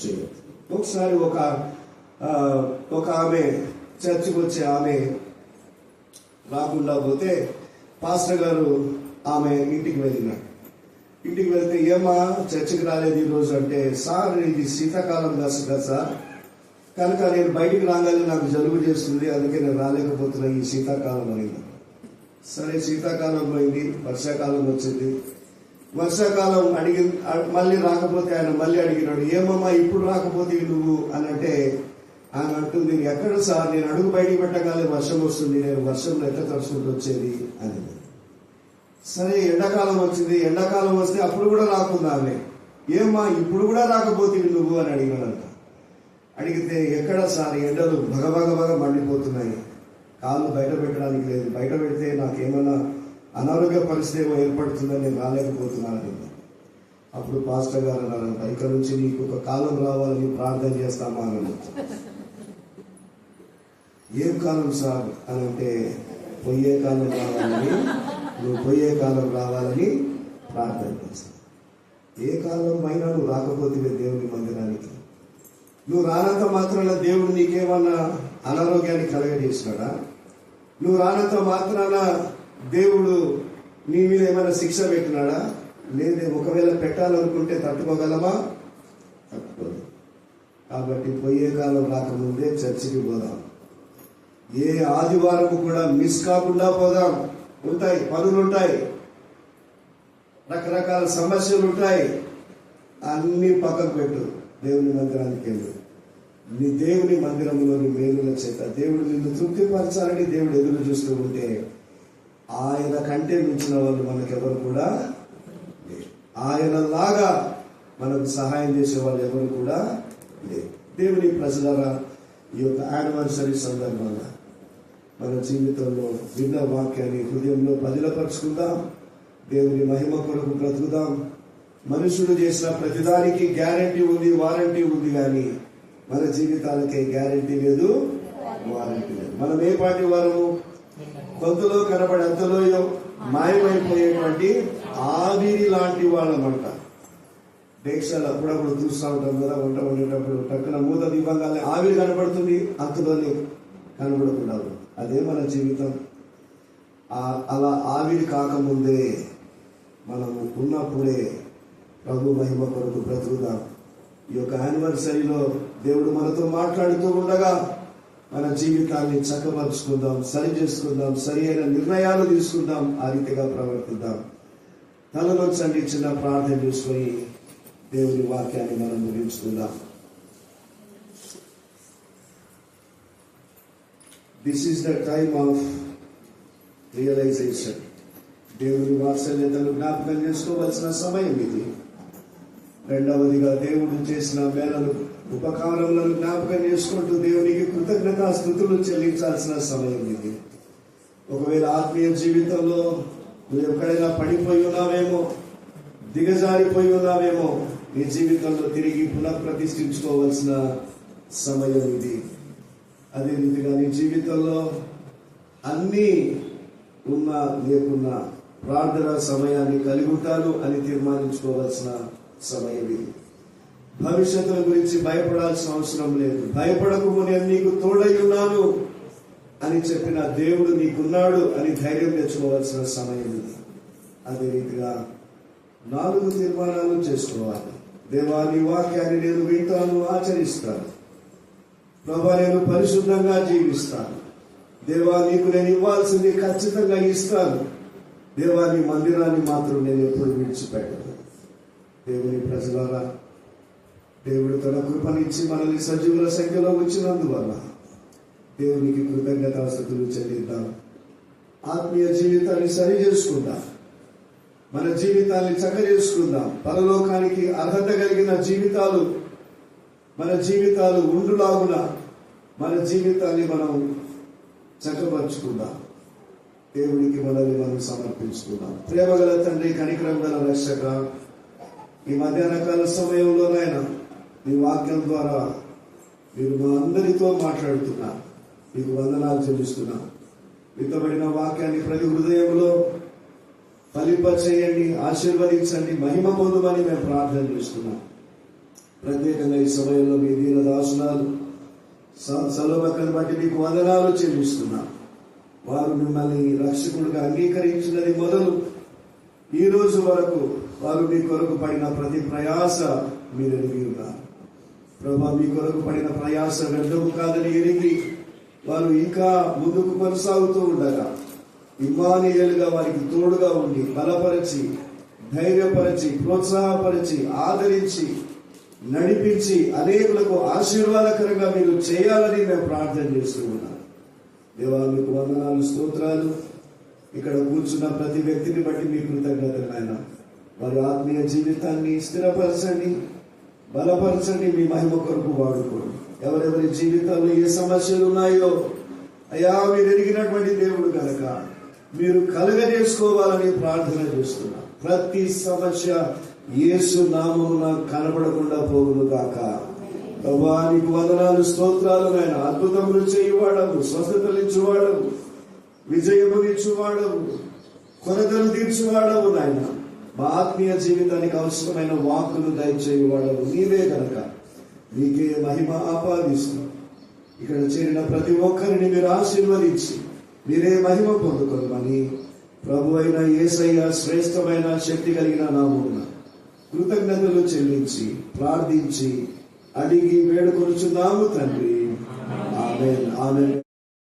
చేయదు. ఒకసారి ఒక ఆమె చర్చికి వచ్చే ఆమె రాకుండా పోతే పాస్టర్ గారు ఆమె ఇంటికి వెళ్ళినాడు. ఇంటికి వెళ్తే ఏమా చర్చికి రాలేదు ఈరోజు అంటే, సార్ ఇది శీతాకాలం కదా సార్, కనుక నేను బయటికి రాగానే నాకు జలుబు చేస్తుంది, అందుకే నేను రాలేకపోతున్నా ఈ శీతాకాలం అనేది. సరే శీతాకాలం పోయింది, వర్షాకాలం వచ్చింది. వర్షాకాలం మళ్ళీ రాకపోతే ఆయన మళ్ళీ అడిగినాడు, ఏమమ్మా ఇప్పుడు రాకపోతే నువ్వు అని అంటే ఆయన అంటుంది, ఎక్కడ సార్ నేను అడుగు బయటికి పెట్టగానే వర్షం వస్తుంది, నేను వర్షంలో ఎట్లా తడుచుకుంటూ వచ్చేది అని. సరే ఎండాకాలం వచ్చింది, ఎండాకాలం వస్తే అప్పుడు కూడా రాకుండా ఆమె, ఏమ్మా ఇప్పుడు కూడా రాకపోతే నువ్వు అని అడిగినాడంట. అడిగితే ఎక్కడ సార్ ఎండలు భగభగ మండిపోతున్నాయి, కాళ్ళు బయట పెట్టడానికి లేదు, బయట పెడితే నాకేమన్నా అనారోగ్య పరిస్థితి ఏమో ఏర్పడుతుందని నేను రాలేకపోతున్నాను. అప్పుడు పాస్టర్ గారు అన్నారంట, ఇక్కడ నుంచి నీకు ఒక కాలం రావాలని ప్రార్థన చేస్తామా అని. ఏం కాలం సార్ అని అంటే, పోయే కాలం రావాలని, నువ్వు పోయే కాలం రావాలని ప్రార్థన చేస్తావు. ఏ కాలం అయినా నువ్వు రాకపోతే దేవుని మందిరానికి, నువ్వు రానంత మాత్రాన దేవుడు నీకేమన్నా అనారోగ్యాన్ని కలగజేసినాడా? నువ్వు రానంత మాత్రాన దేవుడు నీ మీద ఏమైనా శిక్ష పెట్టినాడా? లేదే. ఒకవేళ పెట్టాలనుకుంటే తట్టుకోగలమా? తట్టుకోదు. కాబట్టి పోయే కాలం రాకముందే చర్చికి పోదాం. ఏ ఆదివారం కూడా మిస్ కాకుండా పోదాం. ఉంటాయి, పనులుంటాయి, రకరకాల సమస్యలు ఉంటాయి, అన్ని పక్కకు పెట్టు, దేవుని మందిరానికి వెళ్ళు. నీ దేవుని మందిరంలోని మేలుల చేత దేవుడు నిన్ను తృప్తిపరచాలని దేవుడు ఎదురు చూస్తూ ఉంటే ఆయన కంటే మించిన వాళ్ళు మనకెవరు కూడా లేరు. ఆయనలాగా మనకు సహాయం చేసే వాళ్ళు ఎవరు కూడా లేరు. దేవుని ప్రజలారా, ఈ యొక్క యానివర్సరీ సందర్భంగా మన జీవితంలో విన్న వాక్యాన్ని హృదయంలో పదిలపరుచుకుందాం. దేవుని మహిమ కొరకు బ్రతుకుదాం. మనుషుడు చేసిన ప్రతిదానికి గ్యారంటీ ఉంది, వారంటీ ఉంది, కానీ మన జీవితాలకే గ్యారంటీ లేదు, వారంటీ లేదు. మనం ఏ పాటి వారు? కొంతలో కనబడి అంతలో మాయమైపోయేటువంటి ఆవిరి లాంటి వాళ్ళమంట. డేక్షాలు అప్పుడప్పుడు చూస్తూ ఉంటాం కదా, వంట వండేటప్పుడు టక్కున మూత దీపంగానే ఆవిరి కనబడుతుంది, అంతలోనే కనబడకుండా. అదే మన జీవితం. అలా ఆవిరి కాకముందే మనము ఉన్నప్పుడే ప్రభు మహిమ కొరకు బ్రతుకుదాం. ఈ యొక్క యానివర్సరీలో దేవుడు మనతో మాట్లాడుతూ ఉండగా మన జీవితాన్ని చక్కపరుచుకుందాం, సరి చేసుకుందాం, సరి అయిన నిర్ణయాలు తీసుకుందాం, ఆ రీతిగా ప్రవర్తిద్దాం. తలలోంచండి, చిన్న ప్రార్థన చేసుకొని దేవుని వాక్యాన్ని మనం ముగించుకుందాం. This is the time of realisation. దేవుని వాత్సల్యతను జ్ఞాపకం చేసుకోవాల్సిన సమయం ఇది. రెండవదిగా దేవుడు చేసిన మేలను, ఉపకారములను జ్ఞాపకం చేసుకుంటూ దేవునికి కృతజ్ఞతాస్తుతులు చెల్లించాల్సిన సమయం ఇది. ఒకవేళ ఆత్మీయ జీవితంలో నువ్వు ఎక్కడైనా పడిపోయి ఉన్నావేమో, దిగజారిపోయి ఉన్నావేమో, నీ జీవితంలో తిరిగి పునఃప్రతిష్ఠించుకోవాల్సిన సమయం ఇది. అదే రీతిగా నీ జీవితంలో అన్నీ ఉన్నా లేకున్నా ప్రార్థన సమయాన్ని కలిగి ఉంటాను అని తీర్మానించుకోవాల్సిన సమయం ఇది. భవిష్యత్తుల గురించి భయపడాల్సిన అవసరం లేదు. భయపడకు, నేను నీకు తోడై ఉన్నాను అని చెప్పిన దేవుడు నీకున్నాడు అని ధైర్యం తెచ్చుకోవాల్సిన సమయం ఇది. అదే రీతిగా 4 తీర్మానాలు చేసుకోవాలి. దేవా, నీ వాక్యాన్ని నేను వింటాను, ఆచరిస్తాను. ప్రభా, నేను పరిశుద్ధంగా జీవిస్తాను. దేవా, నీకు నేను ఇవ్వాల్సింది ఖచ్చితంగా ఇస్తాను. దేవాని మందిరాన్ని మాత్రం నేను ఎప్పుడు విడిచిపెట్టను. దేవుని ప్రజలారా, దేవుడు తన కృపనిచ్చి మనల్ని సజీవుల సంఖ్యలో ఉంచినందువల్ల దేవునికి కృతజ్ఞతాస్తుతులు చెల్లిద్దాం. ఆత్మీయ జీవితాన్ని సరి చేసుకుందాం, మన జీవితాన్ని చక్క చేసుకుందాం. పరలోకానికి అర్హత కలిగిన జీవితాలు మన జీవితాలు ఉండులాగున మన జీవితాన్ని మనం చక్కపరుచుకుందాం. దేవునికి మనల్ని మనం సమర్పించుకుందాం. ప్రేమ గల తండ్రి, కనికరం గల రక్షక, ఈ మధ్యాహ్న కాల సమయంలోనైనా మీ వాక్యం ద్వారా మీరు మా అందరితో మాట్లాడుతున్నారు. మీకు వందనాలు చెల్లిస్తున్నాం. విత్తబడిన వాక్యాన్ని ప్రతి హృదయంలో ఫలింపచేయండి, ఆశీర్వదించండి, మహిమ పొందుమని మేము ప్రార్థన చేస్తున్నాం. ప్రత్యేకంగా ఈ సమయంలో మీ దీన దాసునాలు సలోబక్కను బట్టి మీకు వందనాలు చెల్లిస్తున్నాం. వారు మిమ్మల్ని రక్షకుడిగా అంగీకరించినది మొదలు ఈ రోజు వరకు వారు మీ కొరకు పడిన ప్రతి ప్రయాస మీరు ఎరిగి ఉన్నారు. ప్రభా, మీ కొరకు పడిన ప్రయాస వ్యర్థము కాదని ఎరిగి వారు ఇంకా ముందుకు కొనసాగుతూ ఉండగా ఇమ్మానుయేలుగా వారికి తోడుగా ఉండి బలపరిచి, ధైర్యపరిచి, ప్రోత్సాహపరిచి, ఆదరించి, నడిపించి అనేకులకు ఆశీర్వాదకరంగా మీరు చేయాలని మేము ప్రార్థన చేస్తూ ఉన్నాం. దేవా, మీకు వందనాలు, స్తోత్రాలు. ఇక్కడ కూర్చున్న ప్రతి వ్యక్తిని బట్టి మీ కృతజ్ఞతలు నాయన. వారి ఆత్మీయ జీవితాన్ని స్థిరపరచండి, బలపరచండి, మీ మహిమ కొరకు వాడుకోండి. ఎవరెవరి జీవితాల్లో ఏ సమస్యలు ఉన్నాయో అయ్యా, మీరు ఎరిగినటువంటి దేవుడు కనుక మీరు కలుగజేసుకోవాలని ప్రార్థన చేస్తున్నా. ప్రతి సమస్య యేసు నామమున కనబడకుండా పోగును గాక. ప్రభువా, నీకు వందనాలు, స్తోత్రాలు నాయన. అద్భుతములు చేయువాడవు, స్వస్థతలు ఇచ్చువాడవు, విజయము ఇచ్చువాడవు, కొరతలు తీర్చువాడవు నాయన. మా ఆత్మీయ జీవితానికి అవసరమైన వాక్కును దయచేయువాడవు నీవే కనుక నీకే మహిమ ఆపాదిస్తూ ఇక్కడ చేరిన ప్రతి ఒక్కరిని మీరు ఆశీర్వదించి మీరే మహిమ పొందుకోమని ప్రభు అయిన యేసయ్య శ్రేష్టమైన శక్తి కలిగిన నామమున కృతజ్ఞతలు చెల్లించి ప్రార్థించి అడిగి వేడుకొనుచున్నాము తండ్రి. ఆమేన్, ఆమేన్.